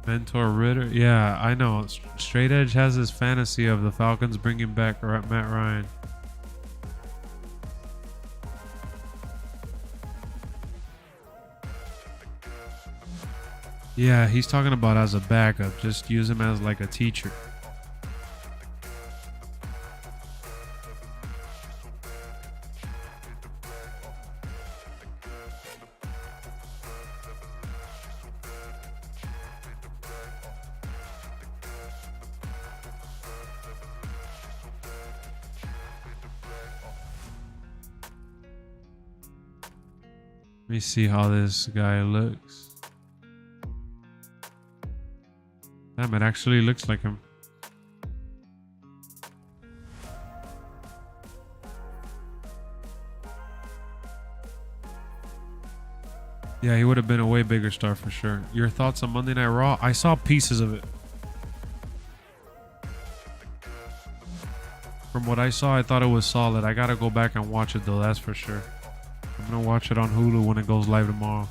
Mentor Ritter. Yeah, I know. Straight Edge has his fantasy of the Falcons bringing back Matt Ryan. Yeah, he's talking about as a backup. Just use him as like a teacher. Let me see how this guy looks. Damn, it actually looks like him. Yeah, he would have been a way bigger star for sure. Your thoughts on Monday Night Raw? I saw pieces of it. From what I saw, I thought it was solid. I gotta go back and watch it though, that's for sure. I'm gonna watch it on Hulu when it goes live tomorrow.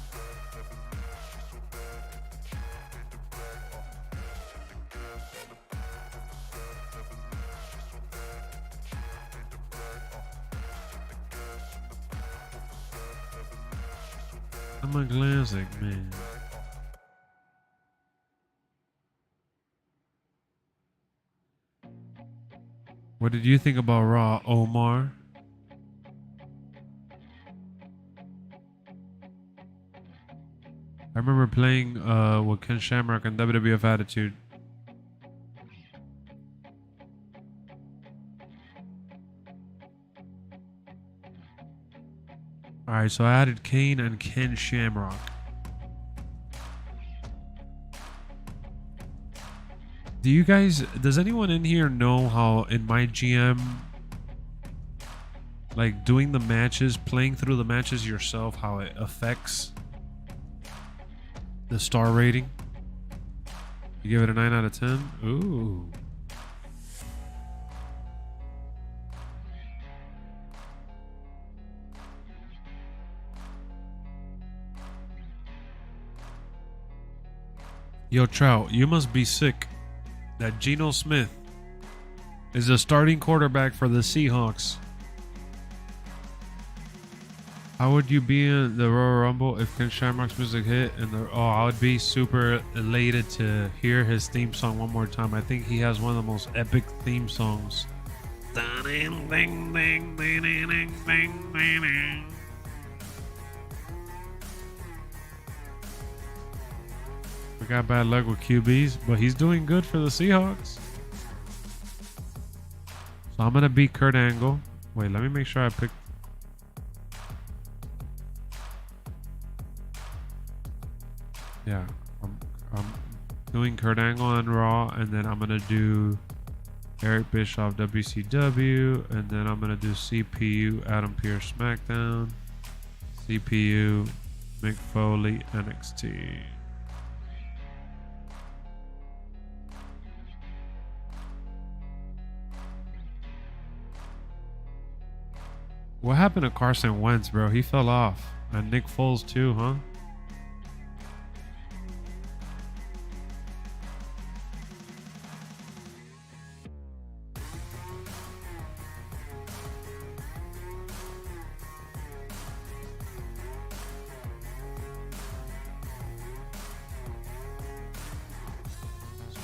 I'm a classic, man. What did you think about Raw, Omar? I remember playing with Ken Shamrock and WWF Attitude. Alright, so I added Kane and Ken Shamrock. Do you guys, does anyone in here know how in my GM, like doing the matches, playing through the matches yourself, how it affects the star rating? You give it a 9 out of 10? Ooh. Yo, Trout, you must be sick that Geno Smith is the starting quarterback for the Seahawks. How would you be in the Royal Rumble if Ken Shamrock's music hit? I would be super elated to hear his theme song one more time. I think he has one of the most epic theme songs. We got bad luck with QBs, but he's doing good for the Seahawks. So I'm gonna beat Kurt Angle. Wait, let me make sure I pick. Yeah, I'm doing Kurt Angle on Raw, and then I'm gonna do Eric Bischoff WCW, and then I'm gonna do CPU Adam Pearce SmackDown, CPU Mick Foley NXT. What happened to Carson Wentz, bro? He fell off. And Nick Foles too, huh?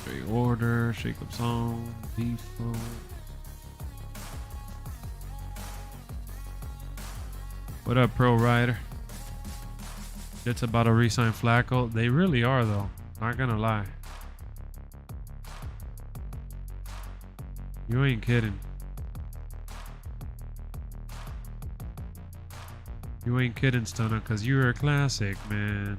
Straight order, shake up song, default. What up, Pro Rider? It's about to re-sign Flacco. They really are, though. Not gonna lie. You ain't kidding. You ain't kidding, Stunner, because you're a classic, man.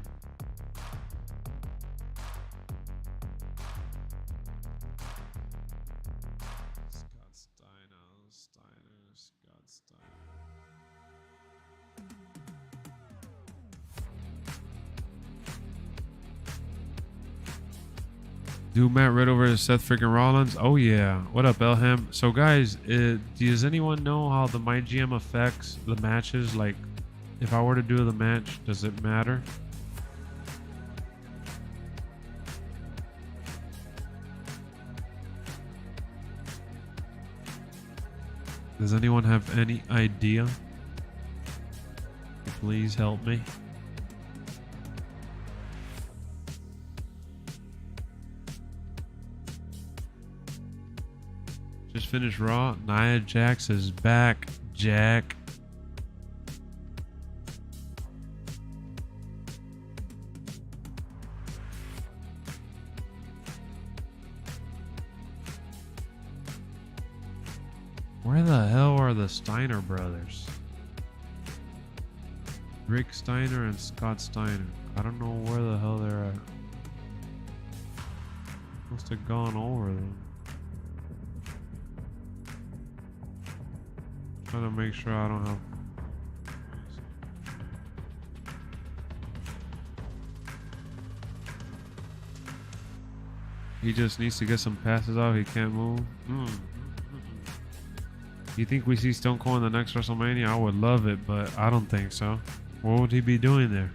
Do Matt Riddle versus Seth freaking Rollins? Oh yeah. What up, Elham? So guys, does anyone know how the MyGM affects the matches? Like, if I were to do the match, does it matter? Does anyone have any idea? Please help me. finished Raw. Nia Jax is back. Jack. Where the hell are the Steiner brothers? Rick Steiner and Scott Steiner. I don't know where the hell they're at. Must have gone over them. Trying to make sure I don't have. He just needs to get some passes out. He can't move. You think we see Stone Cold in the next WrestleMania? I would love it, but I don't think so. What would he be doing there?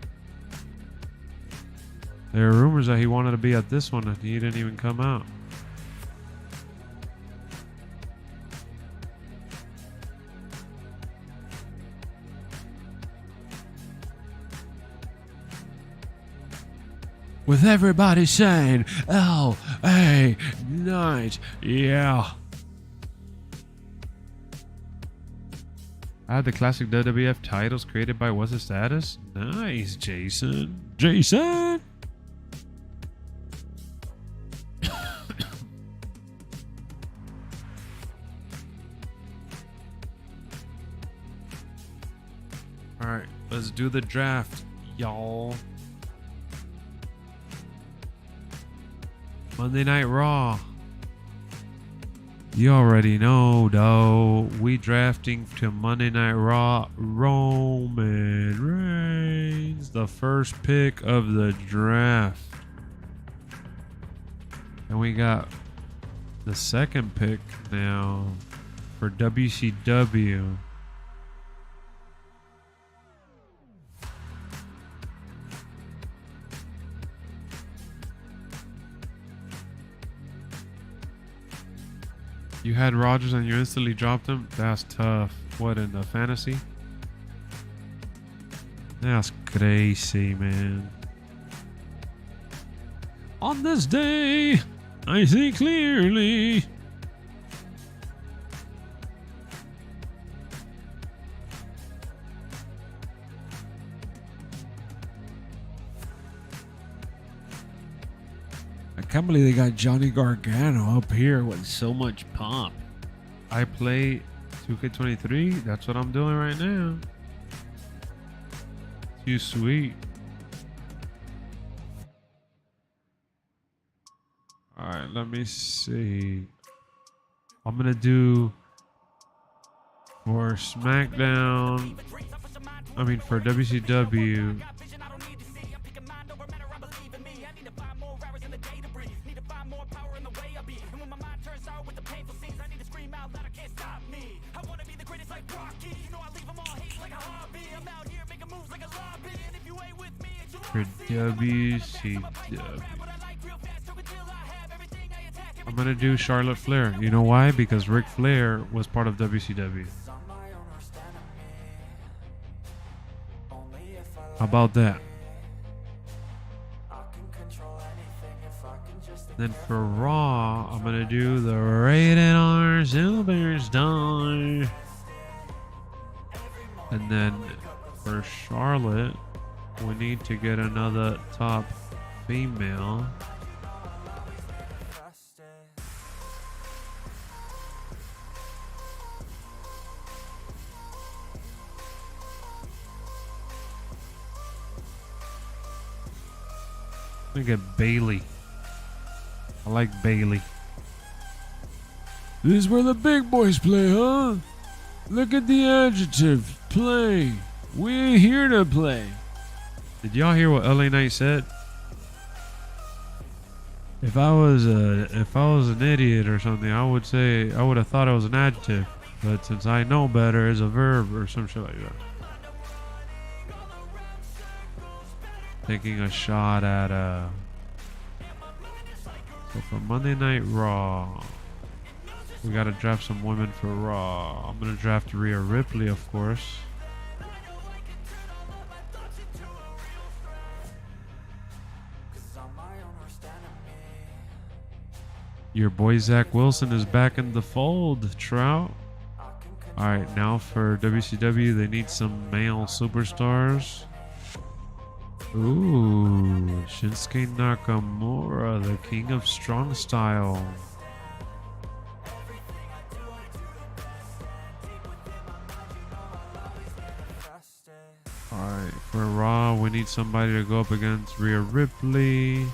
There are rumors that he wanted to be at this one and he didn't even come out. With everybody saying L.A. Knight, yeah. I had the classic WWF titles created by What's His Status? Nice, Jason. Jason! Alright, let's do the draft, y'all. Monday Night Raw. You already know, though. We drafting to Monday Night Raw. Roman Reigns, the first pick of the draft. And we got the second pick now for WCW. You had Rogers and you instantly dropped him? That's tough. What, in the fantasy? That's crazy, man. On this day, I see clearly. I can't believe they got Johnny Gargano up here with so much pomp. I play 2k23. That's what I'm doing right now. Too sweet. Alright, let me see. I'm gonna do for SmackDown. I mean for WCW. For WCW. I'm gonna do Charlotte Flair. You know why? Because Ric Flair was part of WCW. How about that? Then for Raw, I'm gonna do the Rated R Superstar. And then for Charlotte, we need to get another top female. Let me get Bailey. I like Bailey. This is where the big boys play, huh? Look at the adjective. Play. We ain't here to play. Did y'all hear what LA Knight said? If I was an idiot or something, I would have thought it was an adjective. But since I know better, it's a verb or some shit like that. Taking a shot at so for Monday Night Raw, we gotta draft some women for Raw. I'm gonna draft Rhea Ripley, of course. Your boy Zach Wilson is back in the fold, Trout. All right, now for WCW, they need some male superstars. Ooh, Shinsuke Nakamura, the king of strong style. All right, for Raw, we need somebody to go up against Rhea Ripley.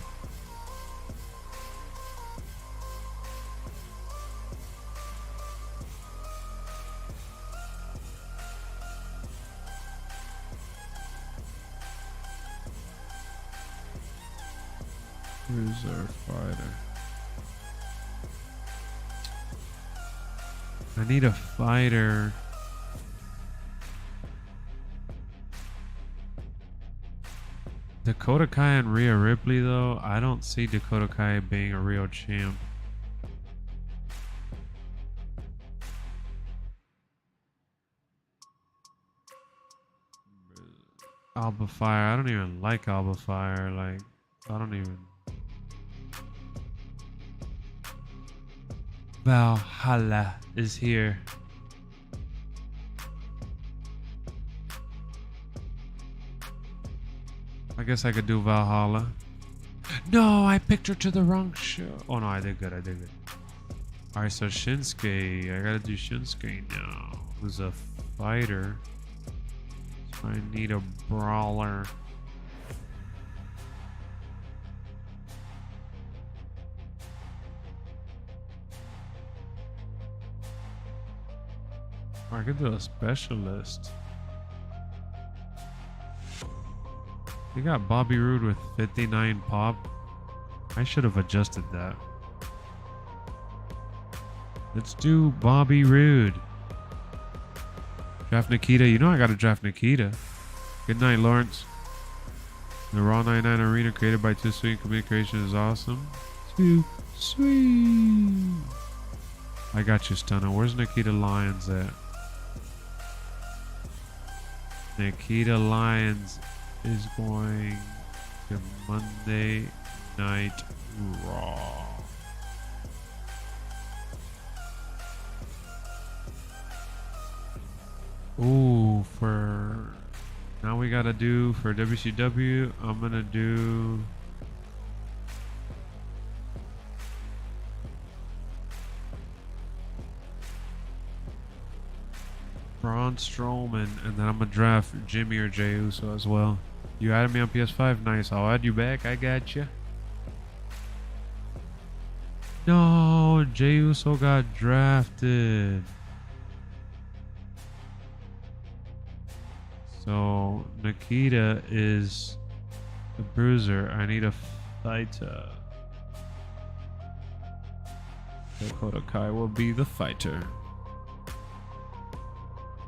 Who's our fighter? I need a fighter. Dakota Kai and Rhea Ripley, though, I don't see Dakota Kai being a real champ. Alba Fire, I don't even like Alba Fire. Like, I don't even. Valhalla is here. I guess I could do Valhalla. No, I picked her to the wrong show. Oh no, I did good. Alright, so Shinsuke. I gotta do Shinsuke now. Who's a fighter. So I need a brawler. I could do a specialist. You got Bobby Roode with 59 pop. I should have adjusted that. Let's do Bobby Roode. Draft Nikita. You know I gotta draft Nikita. Good night, Lawrence. The Raw 99 arena created by Too Sweet Communication is awesome. Too sweet. I got you, Stunner. Where's Nikita Lyons at? Nikita Lyons is going to Monday Night Raw. Ooh, for now we gotta do for WCW, I'm gonna do Braun Strowman, and then I'm gonna draft Jimmy or Jey Uso as well. You added me on PS5? Nice. I'll add you back. I got you. No, Jey Uso got drafted. So Nikita is the bruiser. I need a fighter. Dakota Kai will be the fighter.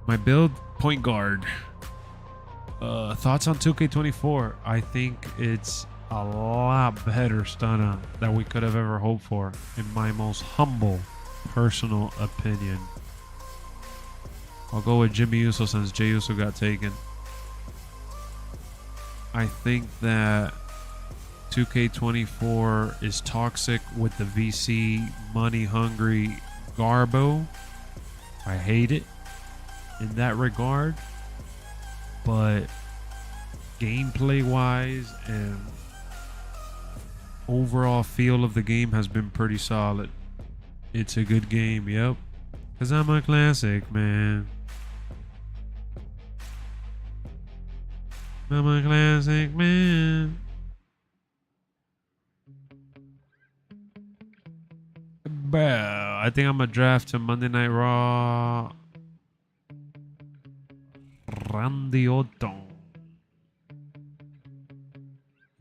My build, point guard. Thoughts on 2K24? I think it's a lot better stunner than we could have ever hoped for, in my most humble personal opinion. I'll go with Jimmy Uso since Jey Uso got taken. I think that 2K24 is toxic with the VC money hungry Garbo. I hate it in that regard. But gameplay wise and overall feel of the game has been pretty solid. It's a good game, yep. Cause I'm a classic, man. I'm a classic, man. Bro, I think I'm gonna draft to Monday Night Raw. Randy Orton.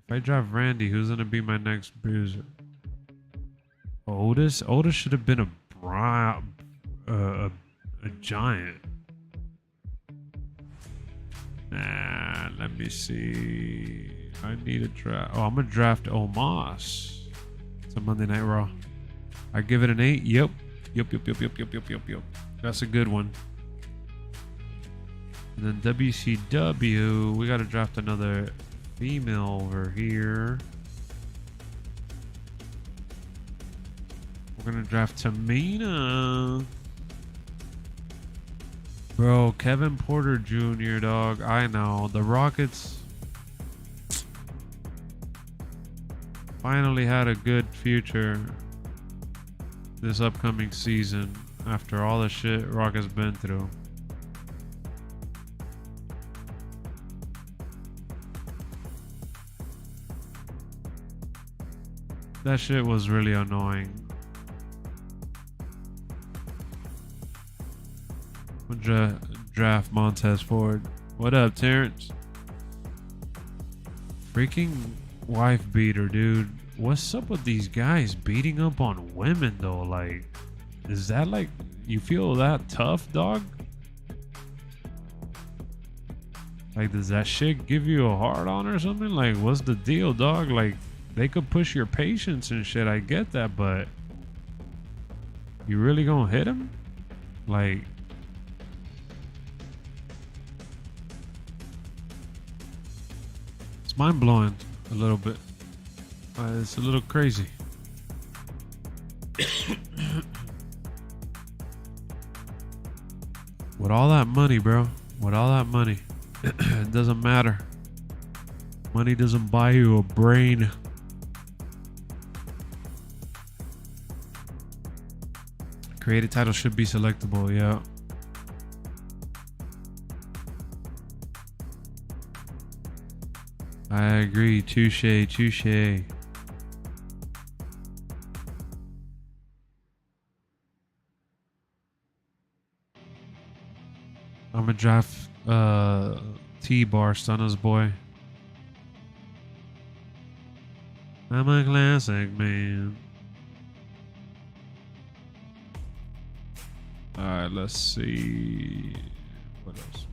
If I draft Randy, who's gonna be my next bruiser? Otis? Otis should have been a giant. Nah, let me see. I need a draft. Oh, I'm gonna draft Omos. It's a Monday Night Raw. I give it an 8. Yep. Yep. That's a good one. And then WCW, we got to draft another female over here. We're gonna draft Tamina. Bro, Kevin Porter Jr., dog. I know. The Rockets finally had a good future this upcoming season after all the shit Rockets been through. That shit was really annoying. Draft Montez Ford. What up, Terrence? Freaking wife beater, dude. What's up with these guys beating up on women, though? Like, is that like, you feel that tough, dog? Like, does that shit give you a hard on or something? Like, what's the deal, dog? Like, they could push your patience and shit. I get that, but you really gonna hit him? Like, it's mind blowing a little bit. It's a little crazy. With all that money, bro. With all that money, it doesn't matter. Money doesn't buy you a brain. Created title should be selectable, yeah. I agree. Touche, touche. I'm gonna draft T-Bar, Stunner's boy. I'm a classic man. Alright, let's see. What else?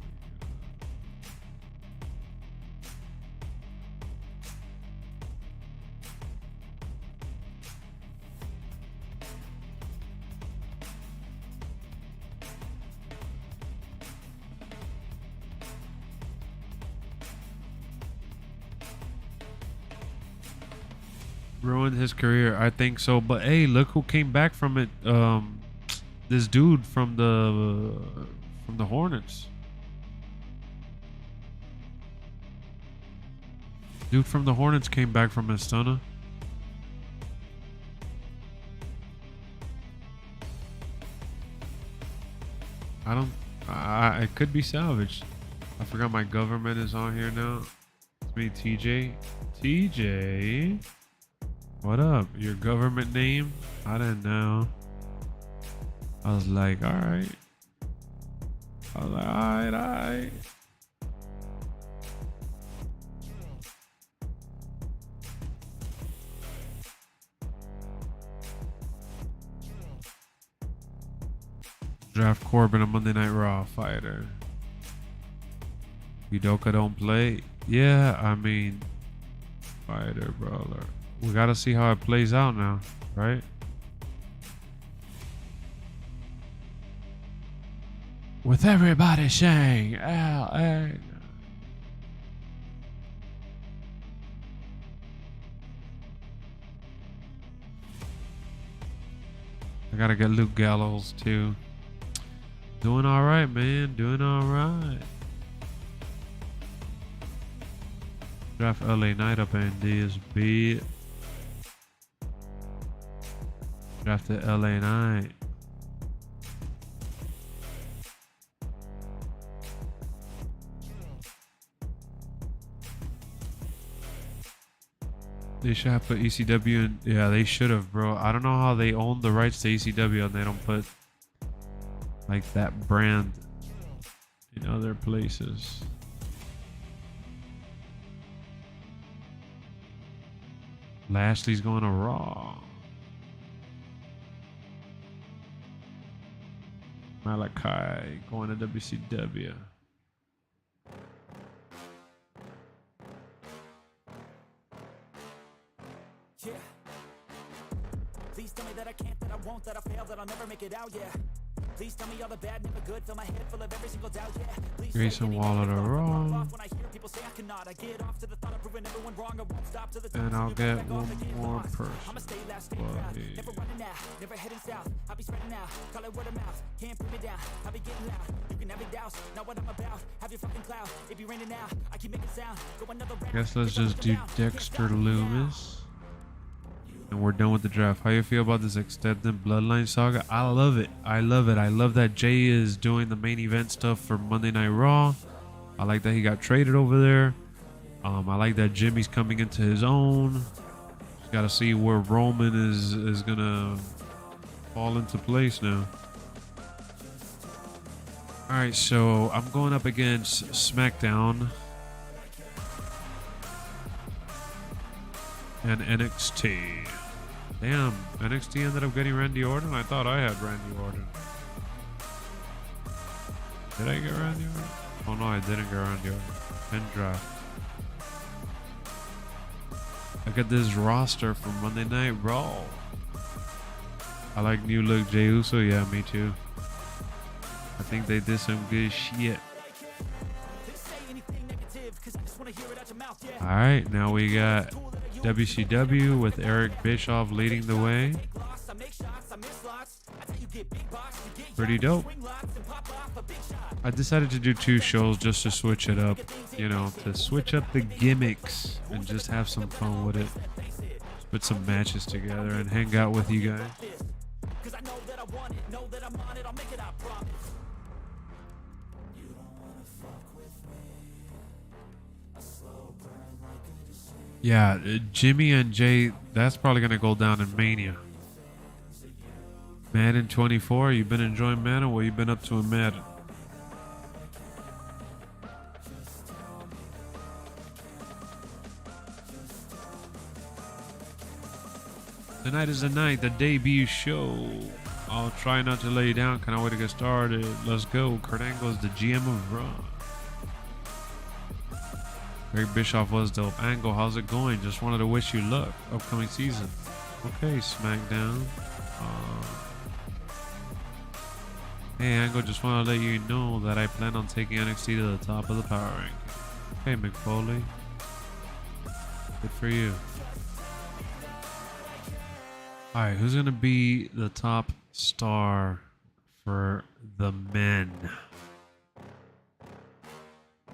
Ruined his career, I think so. But hey, look who came back from it. This dude from the Hornets. Dude from the Hornets came back from his stunner. It could be salvaged. I forgot my government is on here now. It's me, TJ. TJ. What up? Your government name? I didn't know. I was like, alright. Alright. Draft Corbin, a Monday Night Raw fighter. Udoka don't play? Yeah, I mean, fighter, brother. We gotta see how it plays out now, right? With everybody saying LA. I gotta get Luke Gallows too. Doing all right, man. Doing all right. Draft LA Knight up in DSB. Draft the LA Knight. They should have put ECW in. Yeah, they should have, bro. I don't know how they own the rights to ECW and they don't put like that brand in other places. Lashley's going to Raw. Malachi going to WCW. Yeah. Please tell me that I can't, that I won't, that I fail, that I'll never make it out, yeah. Please tell me all the bad, never good, fill my head full of every single doubt, yeah. Please Grayson Waller to Raw. people say I cannot. I get off to the thought of proving everyone wrong. I won't stop to the And I'll get one more person. I'ma stay loud, stay proud. Never running out, never heading south. I'll be spreading out, call it word of mouth. Can't put me down, I'll be getting loud. You can have it douse, not what I'm about. Have your fucking cloud, it be raining now. I keep making sound, go another round. Guess let's just do Dexter Loomis. And we're done with the draft. How you feel about this extended Bloodline saga? I love it. I love it. I love that Jay is doing the main event stuff for Monday Night Raw. I like that he got traded over there. I like that Jimmy's coming into his own. Just got to see where Roman is gonna fall into place now. All right, so I'm going up against SmackDown and NXT. Damn, NXT ended up getting Randy Orton. I thought I had Randy Orton. Did I get Randy Orton? Oh no, I didn't get Randy Orton. And draft. Look at this roster from Monday Night Raw. I like new look Jey Uso. Yeah, me too. I think they did some good shit. Alright, now we got WCW with Eric Bischoff leading the way. Pretty dope. I decided to do 2 shows just to switch it up, you know, to switch up the gimmicks and just have some fun with it. Put some matches together and hang out with you guys. Yeah, Jimmy and Jay, that's probably going to go down in Mania. Madden 24, you been enjoying Madden? What you been up to in Madden? Tonight is the night, the debut show. I'll try not to lay you down. Cannot wait to get started. Let's go. Kurt Angle is the GM of Raw. Eric Bischoff was dope. Angle, how's it going? Just wanted to wish you luck. Upcoming season. Okay, SmackDown. Hey, Angle, just want to let you know that I plan on taking NXT to the top of the power ranking. Hey, McFoley. Good for you. Alright, who's going to be the top star for the men?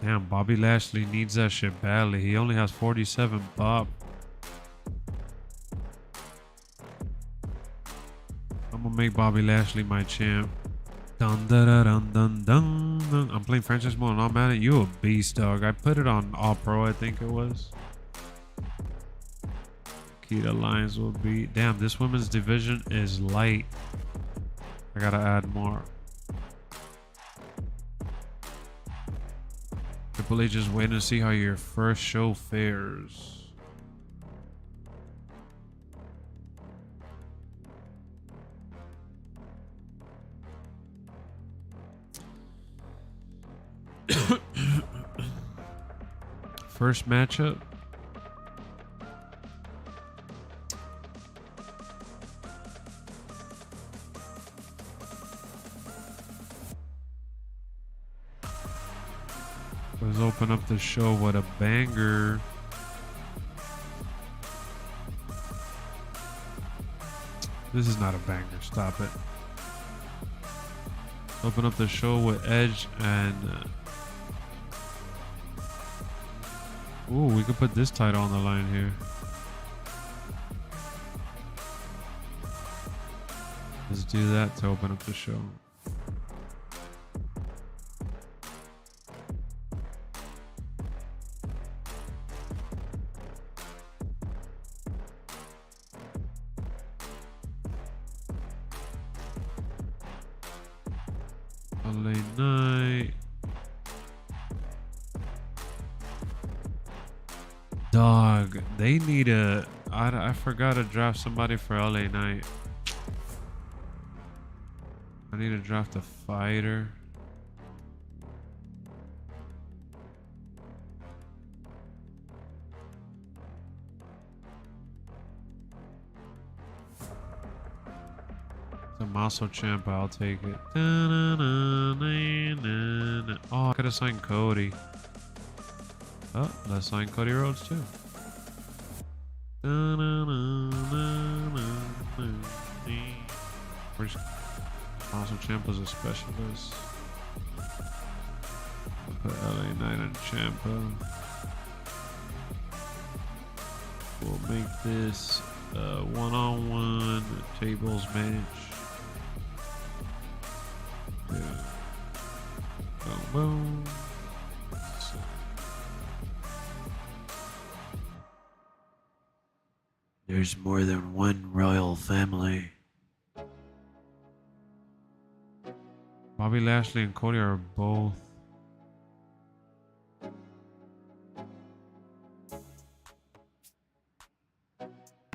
Damn, Bobby Lashley needs that shit badly. He only has 47 pop. I'm gonna make Bobby Lashley my champ. Dun dun dun dun dun dun. I'm playing franchise mode and I'm at it. You a beast, dog. I put it on All Pro, I think it was. Keita Lyons will be. Damn, this women's division is light. I gotta add more. Triple H is waiting to see how your first show fares. First matchup. Let's open up the show with a banger. This is not a banger. Stop it. Open up the show with Edge and... ooh, we could put this title on the line here. Let's do that to open up the show. LA Knight. Dog, they need a... I forgot to draft somebody for LA Knight. I need to draft a fighter. Tommaso Ciampa, I'll take it. Oh, I could have signed Cody. Oh, let's sign Cody Rhodes too. Where's Awesome Ciampa as a specialist? Put LA Knight and Ciampa. We'll make this a one-on-one tables match. Yeah. Boom, boom. There's more than one royal family. Bobby Lashley and Cody are both.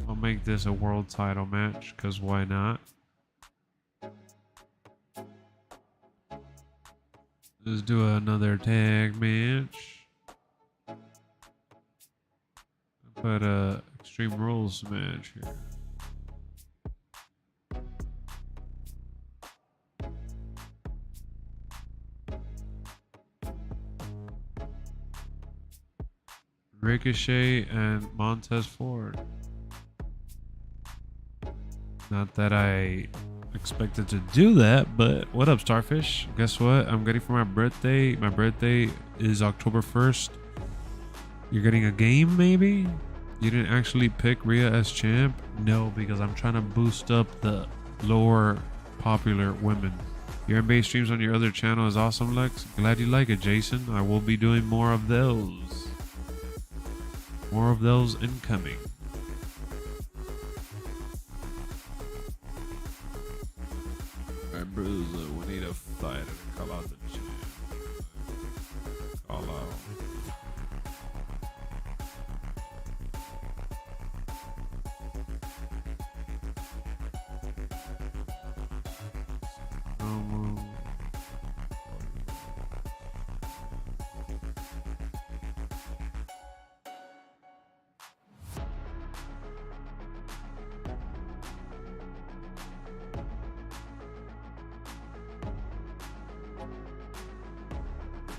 I'll make this a world title match, because why not? Let's do another tag match. Put a Extreme Rules match here. Ricochet and Montez Ford. Not that I expected to do that, but what up, Starfish? Guess what? I'm getting for my birthday. My birthday is October 1st. You're getting a game, maybe? You didn't actually pick Rhea as champ? No, because I'm trying to boost up the lower popular women. Your NBA streams on your other channel is awesome, Lex. Glad you like it, Jason. I will be doing more of those. More of those incoming. Alright, Bruiser, we need a fighter to call out the champ. Call out.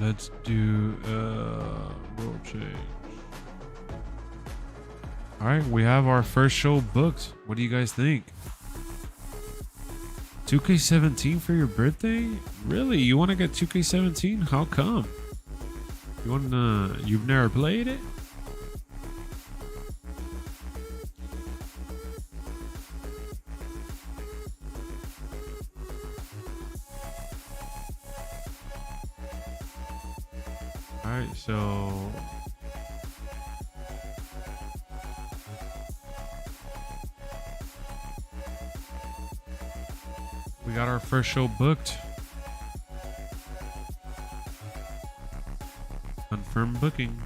Let's do world change. All right, we have our first show booked. What do you guys think? 2K17 for your birthday? Really? You want to get 2K17? How come? You want to? You've never played it? Alright, so we got our first show booked. Confirmed booking.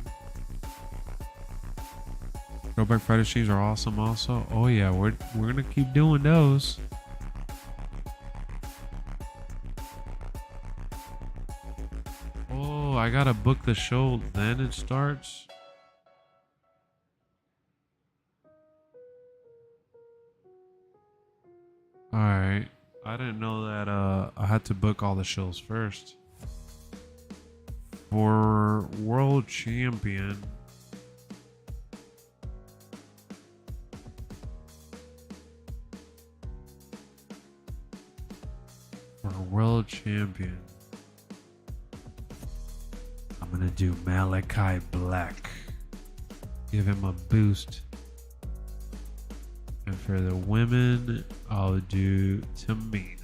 Throwback Friday streams are awesome also. Oh yeah, we're gonna keep doing those. Oh, I gotta book the show, then it starts. Alright. I didn't know that I had to book all the shows first. For World Champion. For World Champion. I'm gonna do Malachi Black. Give him a boost. And for the women, I'll do Tamina.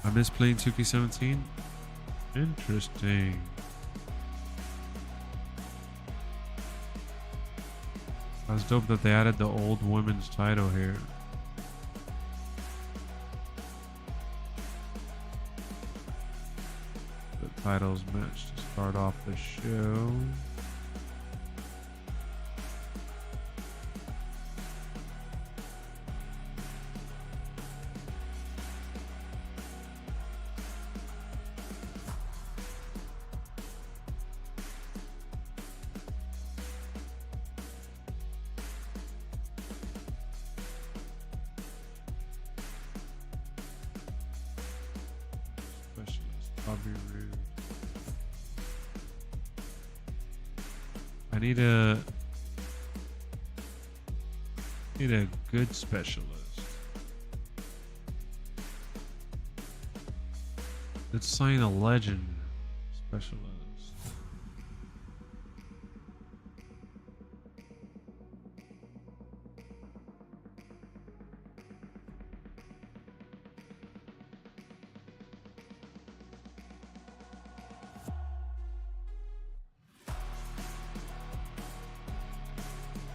I miss playing 2K17. Interesting. That's dope that they added the old women's title here. The titles match to start off the show. Specialist. Bobby Roode. I need a good specialist. Let's sign a legend specialist.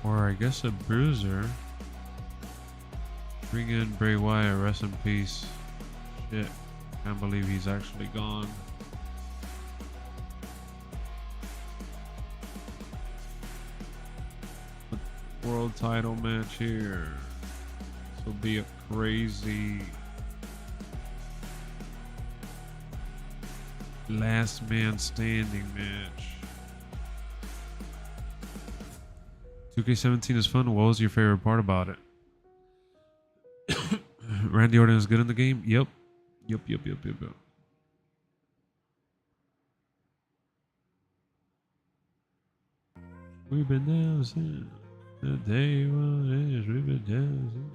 Or I guess a bruiser. Bring in Bray Wyatt, rest in peace. Shit, can't believe he's actually gone. World title match here. This will be a crazy last man standing match. 2K17 is fun. What was your favorite part about it? Randy Orton is good in the game? Yep. Yep. We've been dancing. The day was we've been dancing.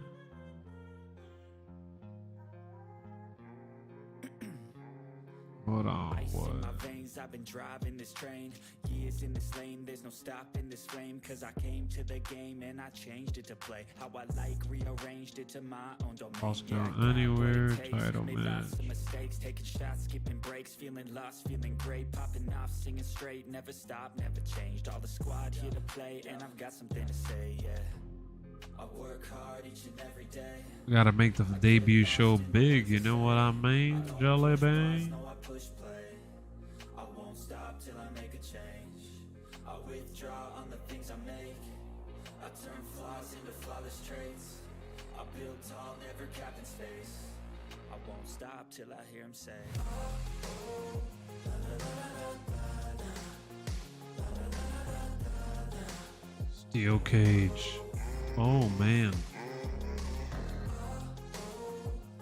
Hold on, what? I've been driving this train, years in this lane, there's no stopping this flame, cause I came to the game and I changed it to play how I like, rearranged it to my own domain. Lost Count Anywhere, title match. Mistakes, taking shots, skipping breaks, feeling lost, feeling great, popping off, singing straight, never stopped, never changed. All the squad here to play, and I've got something to say, yeah. I work hard each and every day. Gotta make the debut show big, you know what I mean, Jelly Bang? I won't stop till I make a change. I withdraw on the things I make. I turn flaws into flawless traits. I build tall, never cap in space. I won't stop till I hear him say Steel Cage. Oh man.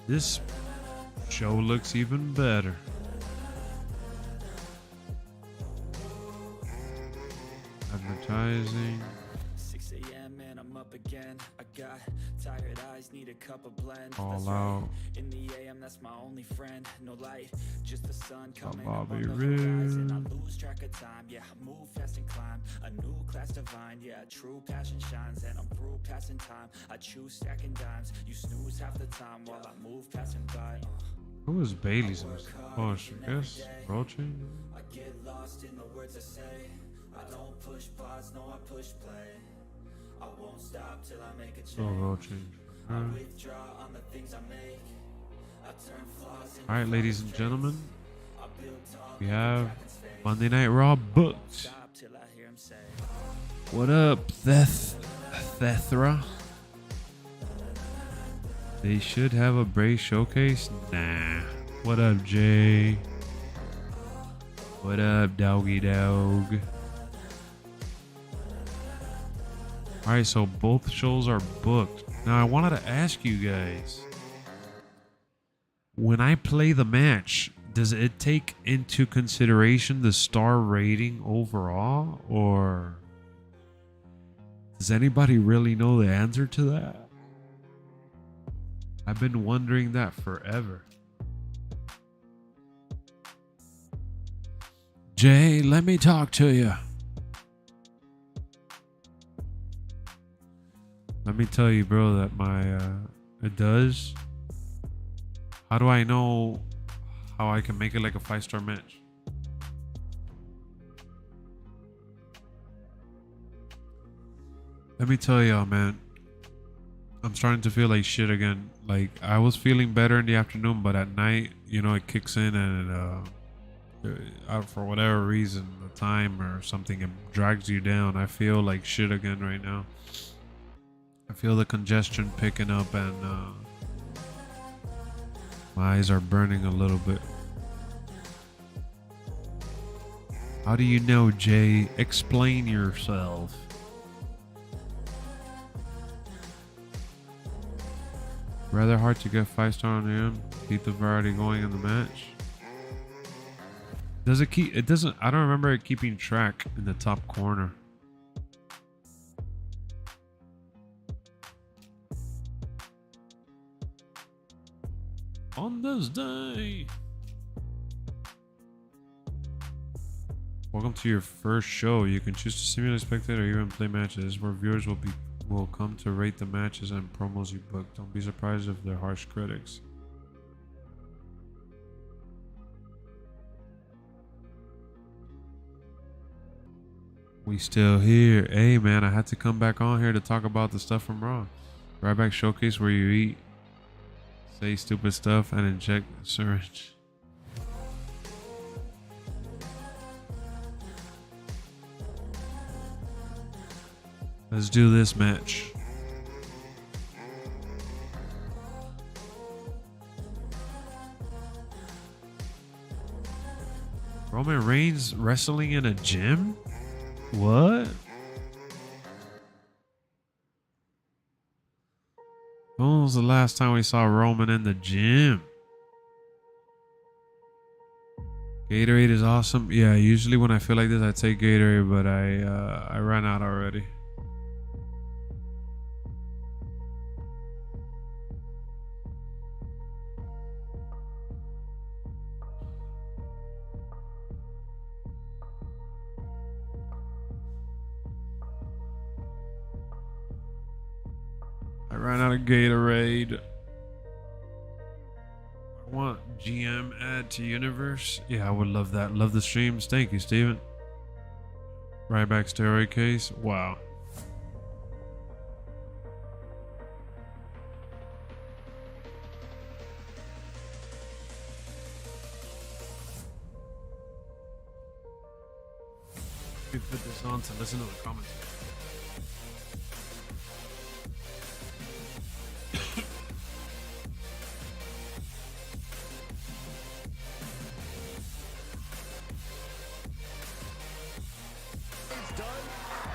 This show looks even better. Advertising. 6 a.m. and I'm up again. I got tired eyes, need a cup of blend. All That's out. right. In the AM, that's my only friend. No light, just the sun coming Bobby up on the Roode. horizon. I lose track of time, yeah. I move fast and climb. A new class divine, yeah. True passion shines, and I'm through passing time. I choose stacking dimes. You snooze half the time while I move passing by. Who was Bailey's? Oh, I guess Roaching. I get lost in the words I say. I don't push pause, no, I push play. I won't stop till I make a change. Oh, Roaching. I withdraw on the things I make. I turn flaws into Alright, ladies and gentlemen, I build tall, we never have cap in space. Monday Night Raw booked. Stop till I hear him say What up, Thethra? They should have a Bray showcase? Nah. What up, Jay? What up, Doggy Dog? Alright, so both shows are booked. Now, I wanted to ask you guys. When I play the match, does it take into consideration the star rating overall? Or does anybody really know the answer to that? I've been wondering that forever. Jay, let me talk to you. Let me tell you, bro, that it does. How do I know how I can make it like a 5-star match? Let me tell y'all, man. I'm starting to feel like shit again. Like, I was feeling better in the afternoon, but at night, you know, it kicks in and for whatever reason, the time or something, it drags you down. I feel like shit again right now. I feel the congestion picking up and my eyes are burning a little bit. How do you know, Jay? Explain yourself. Rather hard to get 5-star on the end. Keep the variety going in the match. Does it keep? It doesn't. I don't remember it keeping track in the top corner. On this day. Welcome to your first show. You can choose to simulate, spectate, or even play matches where viewers will come to rate the matches and promos you book. Don't be surprised if they're harsh critics. We still here. Hey man, I had to come back on here to talk about the stuff from Raw. Ryback showcase where you eat, say stupid stuff, and inject the syringe. Let's do this match. Roman Reigns wrestling in a gym? What? When was the last time we saw Roman in the gym? Gatorade is awesome. Yeah, usually when I feel like this, I take Gatorade, but I ran out already. I ran out of Gatorade. I want GM add to universe. Yeah, I would love that. Love the streams. Thank you, Steven. Ryback steroid case. Wow. Let me put this on to listen to the comments.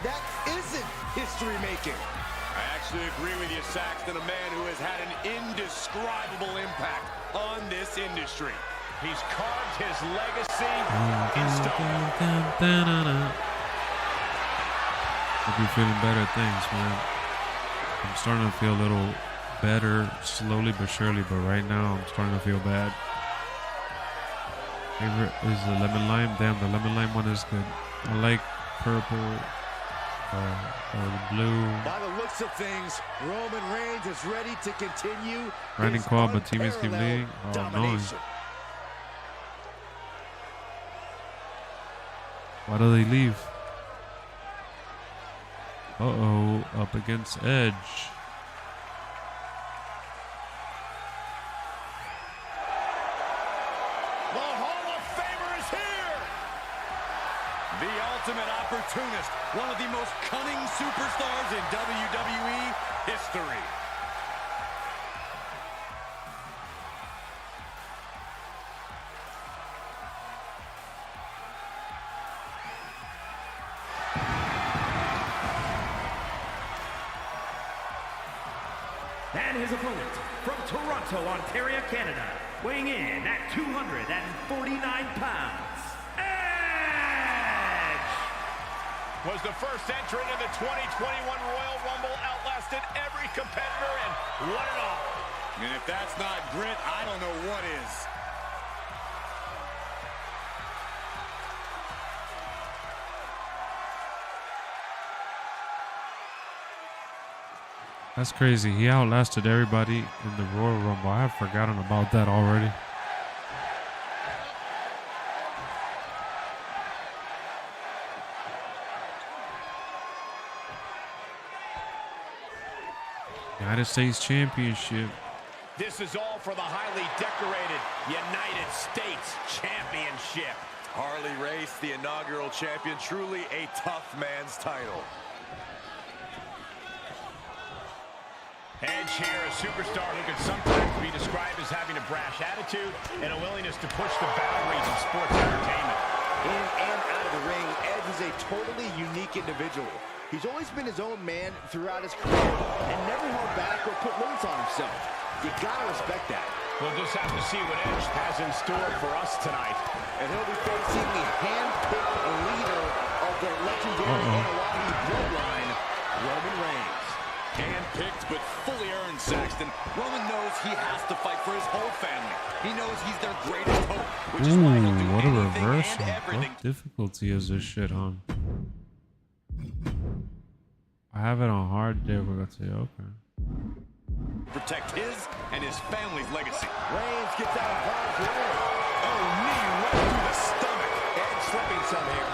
That isn't history making. I actually agree with you, Saxton, a man who has had an indescribable impact on this industry. He's carved his legacy in stone. Hope you're feeling better things, man. I'm starting to feel a little better, slowly but surely, but right now I'm starting to feel bad. Favorite is the lemon lime. Damn, the lemon lime one is good. I like purple or the blue. By the looks of things, Roman Reigns is ready to continue. Riding quad, but teammates keep leading. Oh, no. Why do they leave? Uh-oh, up against Edge. The Hall of Famer is here! The ultimate opportunist, one of the most cunning superstars in WWE history. And his opponent, from Toronto, Ontario, Canada, weighing in at 249 pounds, Edge! Was the first entrant in the 2021 Royal Rumble, outlasted every competitor and won it all. And if that's not grit, I don't know what is. That's crazy. He outlasted everybody in the Royal Rumble. I have forgotten about that already. United States Championship. This is all for the highly decorated United States Championship. Harley Race, the inaugural champion, truly a tough man's title. Edge here, a superstar who can sometimes be described as having a brash attitude and a willingness to push the boundaries of sports entertainment. In and out of the ring, Edge is a totally unique individual. He's always been his own man throughout his career and never held back or put limits on himself. You gotta respect that. We'll just have to see what Edge has in store for us tonight. And he'll be facing the hand-picked leader of the legendary NIA bloodline, Roman Reigns. Hand-picked but fully earned, Saxton. Roman knows he has to fight for his whole family. He knows he's their greatest hope, which is why he'll do What a anything reversal. and everything. What difficulty is this shit on? I have it on hard difficulty. Okay. Protect his and his family's legacy. Reigns gets out of harm's way. Oh, knee right through the stomach. Edge slipping some here.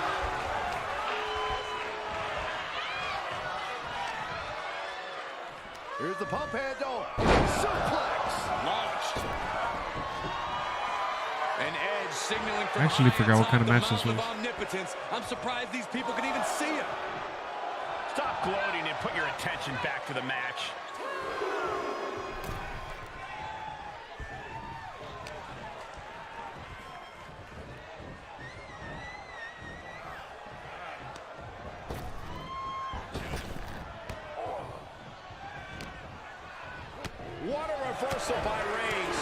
Here's the pump handle. Suplex. Launched. And Edge signaling for I actually high forgot what kind of atop match the this mouth was. of omnipotence. I'm surprised these people could even see him. Stop gloating and put your attention back to the match. What a reversal by Reigns.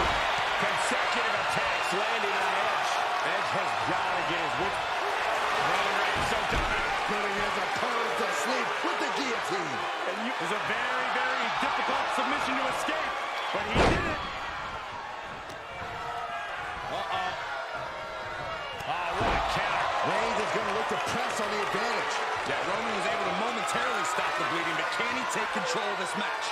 Consecutive attacks landing on Edge. Edge has got to get his wit. Roman Reigns so dominant. Putting his opponent to sleep with the guillotine. And it was a very, very difficult submission to escape. But he did it. Uh-oh. Oh, what a counter. Reigns is going to look to press on the advantage. Yeah, Roman was able to momentarily stop the bleeding, but can he take control of this match?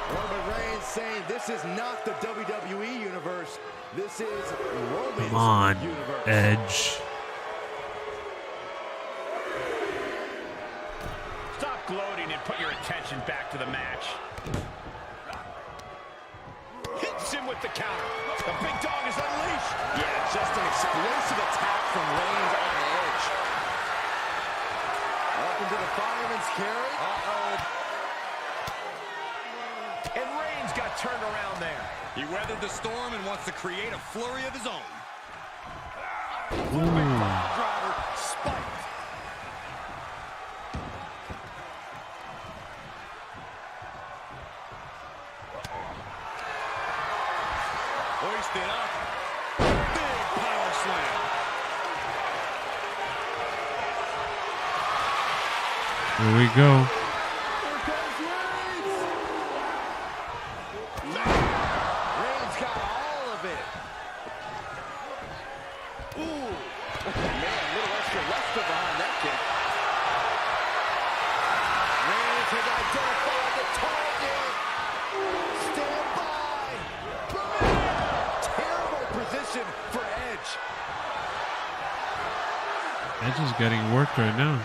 Roman Reigns saying this is not the WWE universe. This is Roman's Come on, universe. Edge. Stop gloating and put your attention back to the match. Hits him with the counter. The big dog is unleashed. Yeah, just an explosive attack from Reigns on Edge. Up into the fireman's carry. And Reigns got turned around there. He weathered the storm and wants to create a flurry of his own. Driver spiked. Hoisted up. Big power slam. Here we go. Here comes Reigns. Reigns got all of it. Ooh. Man, a little extra luster behind that kick. Reigns has identified the target. Stand by. Boom. Terrible position for Edge. Edge is getting worked right now.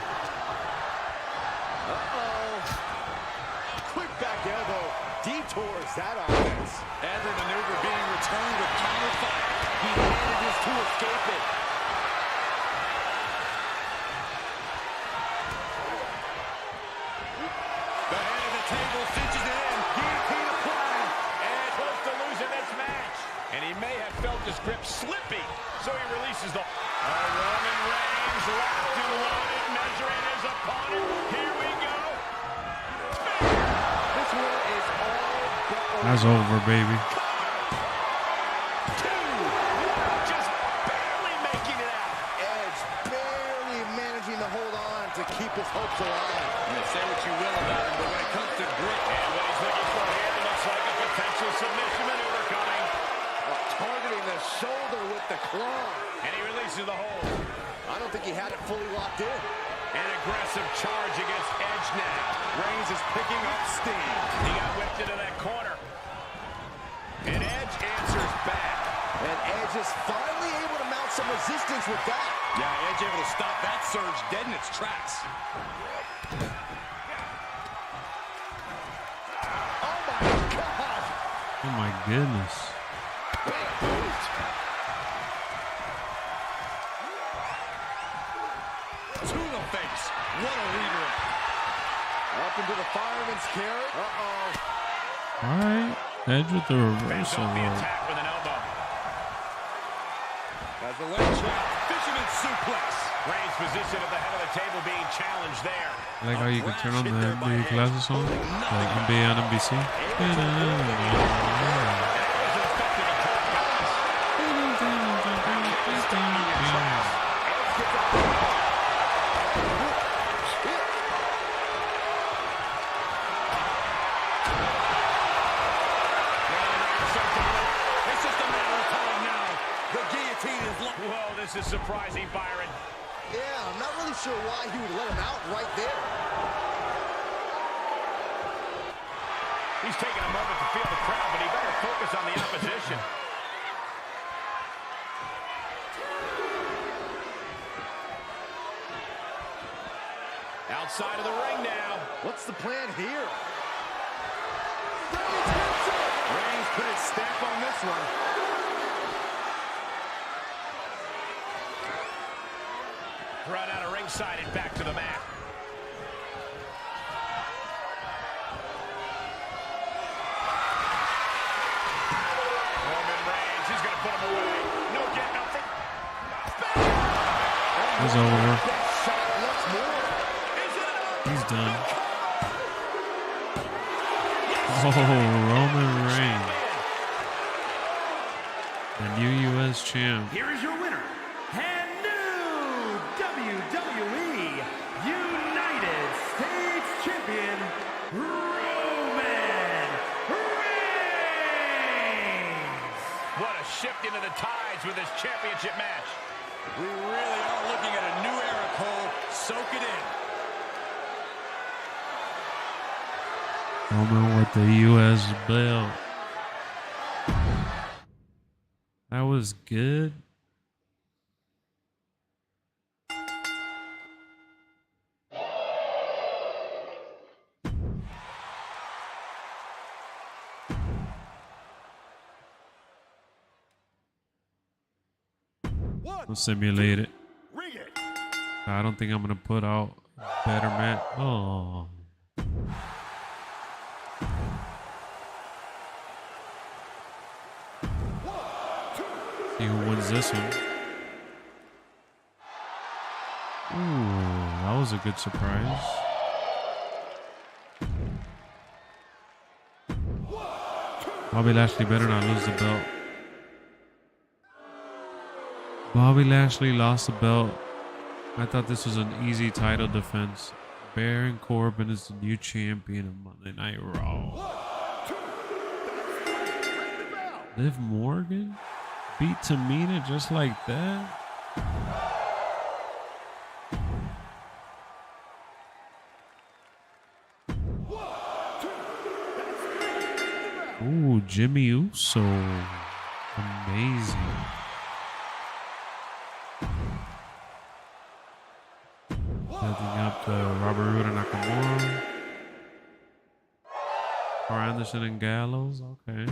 Quick back elbow detours that offense. Every maneuver being returned with counter fire. He manages to escape it. The head of the table cinches it in. Guillotine applied. And close to losing this match. And he may have felt his grip slipping, so he releases the... Roman Reigns locked and loaded, measuring his opponent. Here we go. This one is all but over. That's over, baby. Just barely making it out. Edge barely managing to hold on to keep his hopes alive. Say what you will about him, but when it comes to grit, and what he's looking for here looks like a potential submission maneuver coming. Targeting the shoulder with the claw. And he releases the hold. I don't think he had it fully locked in. An aggressive charge against Edge now. Reigns is picking up steam. He got whipped into that corner. And Edge answers back. And Edge is finally able to mount some resistance with that. Yeah, Edge able to stop that surge dead in its tracks. Oh my God! Oh my goodness. Big boot. To the face. What a redirect. Up into the fireman's carry. Uh-oh. All right. Edge with the Bends reversal. off the attack with an elbow. As the leg trap. Fisherman suplex. Reigns' position at the head of the table being challenged there. I like how you can turn on the NBA classes on, the NBA on NBC. Whoa, this is surprising, Byron. Yeah, I'm not really sure why he would let him out right there. He's taking a moment to feel the crowd, but he better focus on the opposition. Outside of the ring now. What's the plan here? Reigns put his stamp on this one. Run out of ringside and back to the mat. Roman Reigns, he's going to put him away. No getting up from... It's over. He's done. Oh, Roman Reigns, the new U.S. champ. Here is your winner, and new WWE United States Champion, Roman Reigns. What a shift into the tides with this championship match. We really are looking at a new era, Cole. Soak it in. Roman with the U.S. belt. That was good. We'll simulate it. I don't think I'm gonna put out better match. Oh. See who wins this one. Ooh, that was a good surprise. Bobby Lashley better not lose the belt. Bobby Lashley lost the belt. I thought this was an easy title defense. Baron Corbin is the new champion of Monday Night Raw. Liv Morgan beat Tamina just like that. Ooh, Jimmy Uso. Amazing. Building up to Robert Roode and Nakamura. Or Anderson and Gallows. Okay.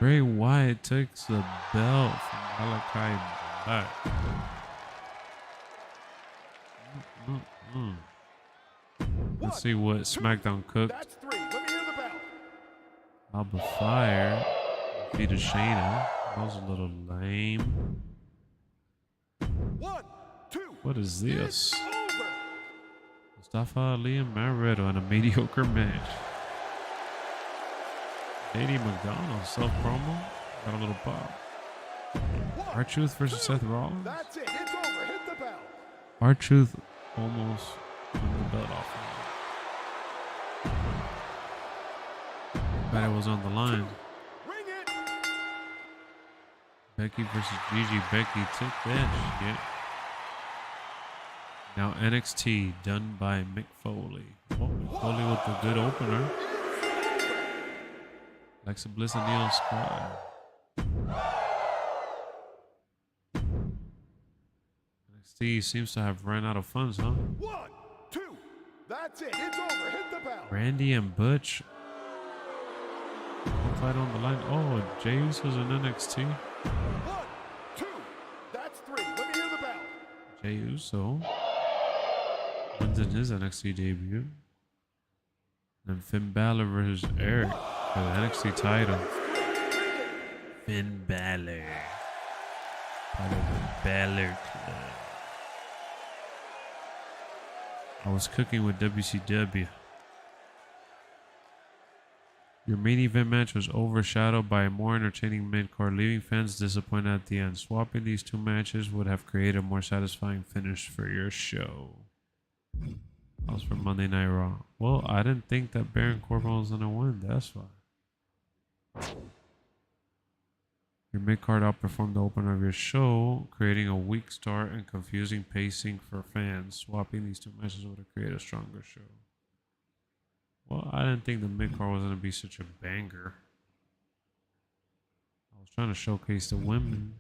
Bray Wyatt takes the belt from Malachi Black. Let's see what SmackDown cooked. Alba Fire defeated Shayna. That was a little lame. What is this? Mustafa Ali and Matt Riddle in a mediocre match. JD McDonald self-promo. Got a little pop. R-Truth versus Seth Rollins. That's it. It's over. Hit the bell. R-Truth almost took the belt off him. But it was on the line. Ring it. Becky versus Gigi. Becky took that shit. Now NXT done by Mick Foley. Oh, Mick Foley with the good opener. Alexa Bliss and Neil Squad. NXT seems to have run out of funds, huh? 1, 2. That's it. It's over. Hit the bell. Randy and Butch. Fight on the line. Oh, Jey Uso's in NXT. 1, 2. That's 3. Let me hear the bell. Jey Uso wins in his NXT debut. And Finn Balor versus Eric. For the NXT title. Finn Balor. Part of the Balor Club. I was cooking with WCW. Your main event match was overshadowed by a more entertaining mid-card, leaving fans disappointed at the end. Swapping these two matches would have created a more satisfying finish for your show. That was for Monday Night Raw. Well, I didn't think that Baron Corbin was going to win. That's why. Your mid-card outperformed the opener of your show, creating a weak start and confusing pacing for fans. Swapping these two matches would have created a stronger show. Well, I didn't think the mid-card was going to be such a banger. I was trying to showcase the women.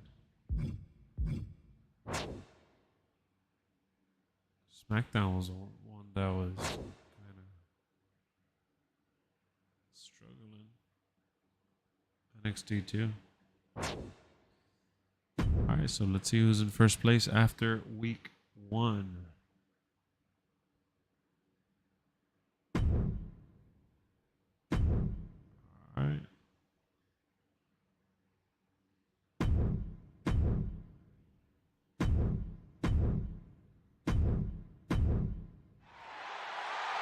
SmackDown was the one that was kind of struggling. NXT too. Alright, so let's see who's in first place after week 1. Alright.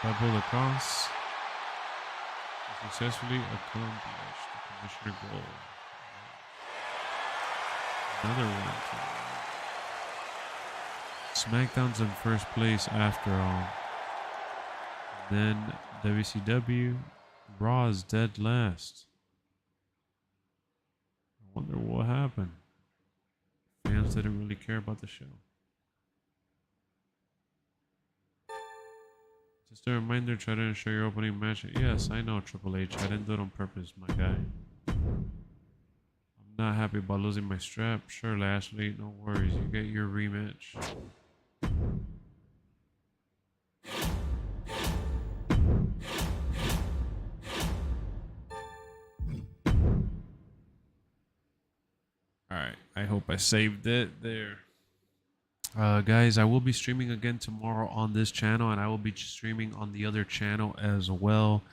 Double across. Successfully accomplished the commissioner goal. Another one. SmackDown's in first place after all. Then WCW. Raw is dead last. I wonder what happened. Fans didn't really care about the show. Just a reminder, try to ensure your opening match. Yes, I know, Triple H. I didn't do it on purpose, my guy. I'm not happy about losing my strap. Sure, Lashley, no worries. You get your rematch. Alright, I hope I saved it there. Guys, I will be streaming again tomorrow on this channel, and I will be streaming on the other channel as well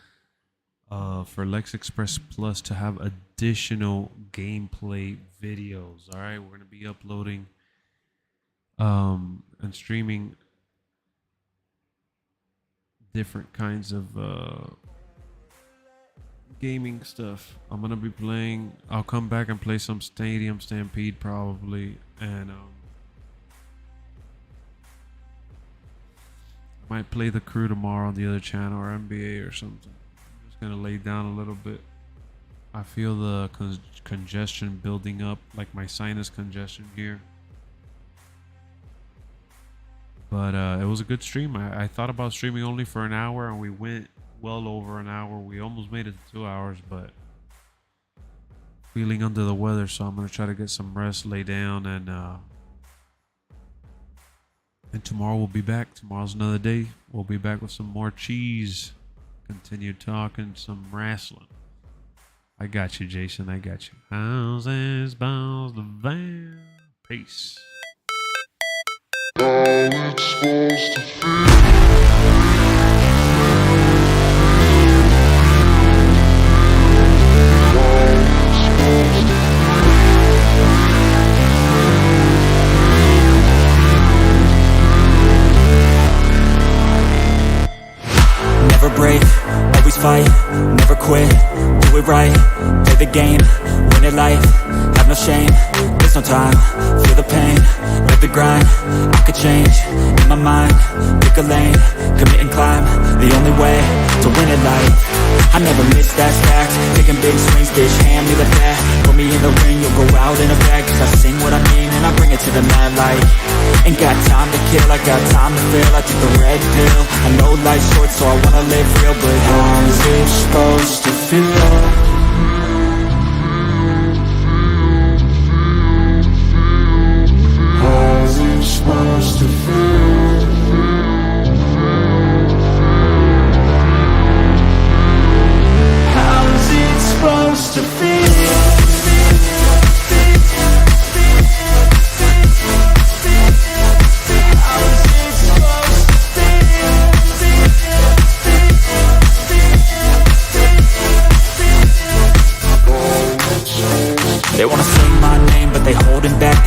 for LexxExpress Plus to have additional gameplay videos. Alright, we're going to be uploading and streaming different kinds of gaming stuff. I'm gonna be playing. I'll come back and play some Stadium Stampede probably, and might play The Crew tomorrow on the other channel or NBA or something. I'm just gonna lay down a little bit. I feel the congestion building up, like my sinus congestion here. But it was a good stream. I thought about streaming only for an hour, and we went well over an hour. We almost made it to 2 hours, but feeling under the weather, so I'm gonna try to get some rest, lay down, and tomorrow we'll be back. Tomorrow's another day. We'll be back with some more cheese. Continue talking some wrestling. I got you, Jason. I got you. Houses, balls, the van. Peace. It's supposed to feel. Never break, always fight, never quit, do it right, play the game, win it life, have no shame, there's no time, feel the pain, live the grind, I could change, in my mind, pick a lane, commit and climb, the only way to win it life. I never miss, that's fact, taking big swings, bitch, hand me the bat, put me in the ring, you'll go out in a bag, cause I sing what I mean and I bring it to the mad light. Ain't got time to kill, I got time to feel, I took the red pill, I know life's short so I wanna live real, but how's it supposed to feel? How's it supposed to feel? How's it supposed to feel?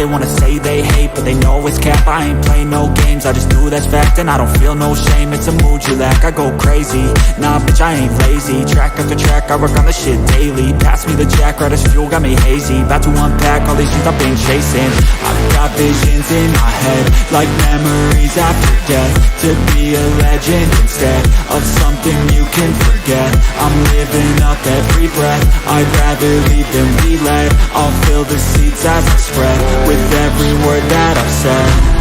They wanna say they hate, but they know it's cap. I ain't playing no games, I just do that's fact. And I don't feel no shame, it's a mood you lack. I go crazy, nah bitch I ain't lazy. Track after track, I work on this shit daily. Pass me the jack, right as fuel, got me hazy. About to unpack all these things I've been chasing. I've got visions in my head, like memories after death. To be a legend instead of something you can forget. I'm living up every breath, I'd rather lead than be led. I'll fill the seats as I spread with every word that I've said.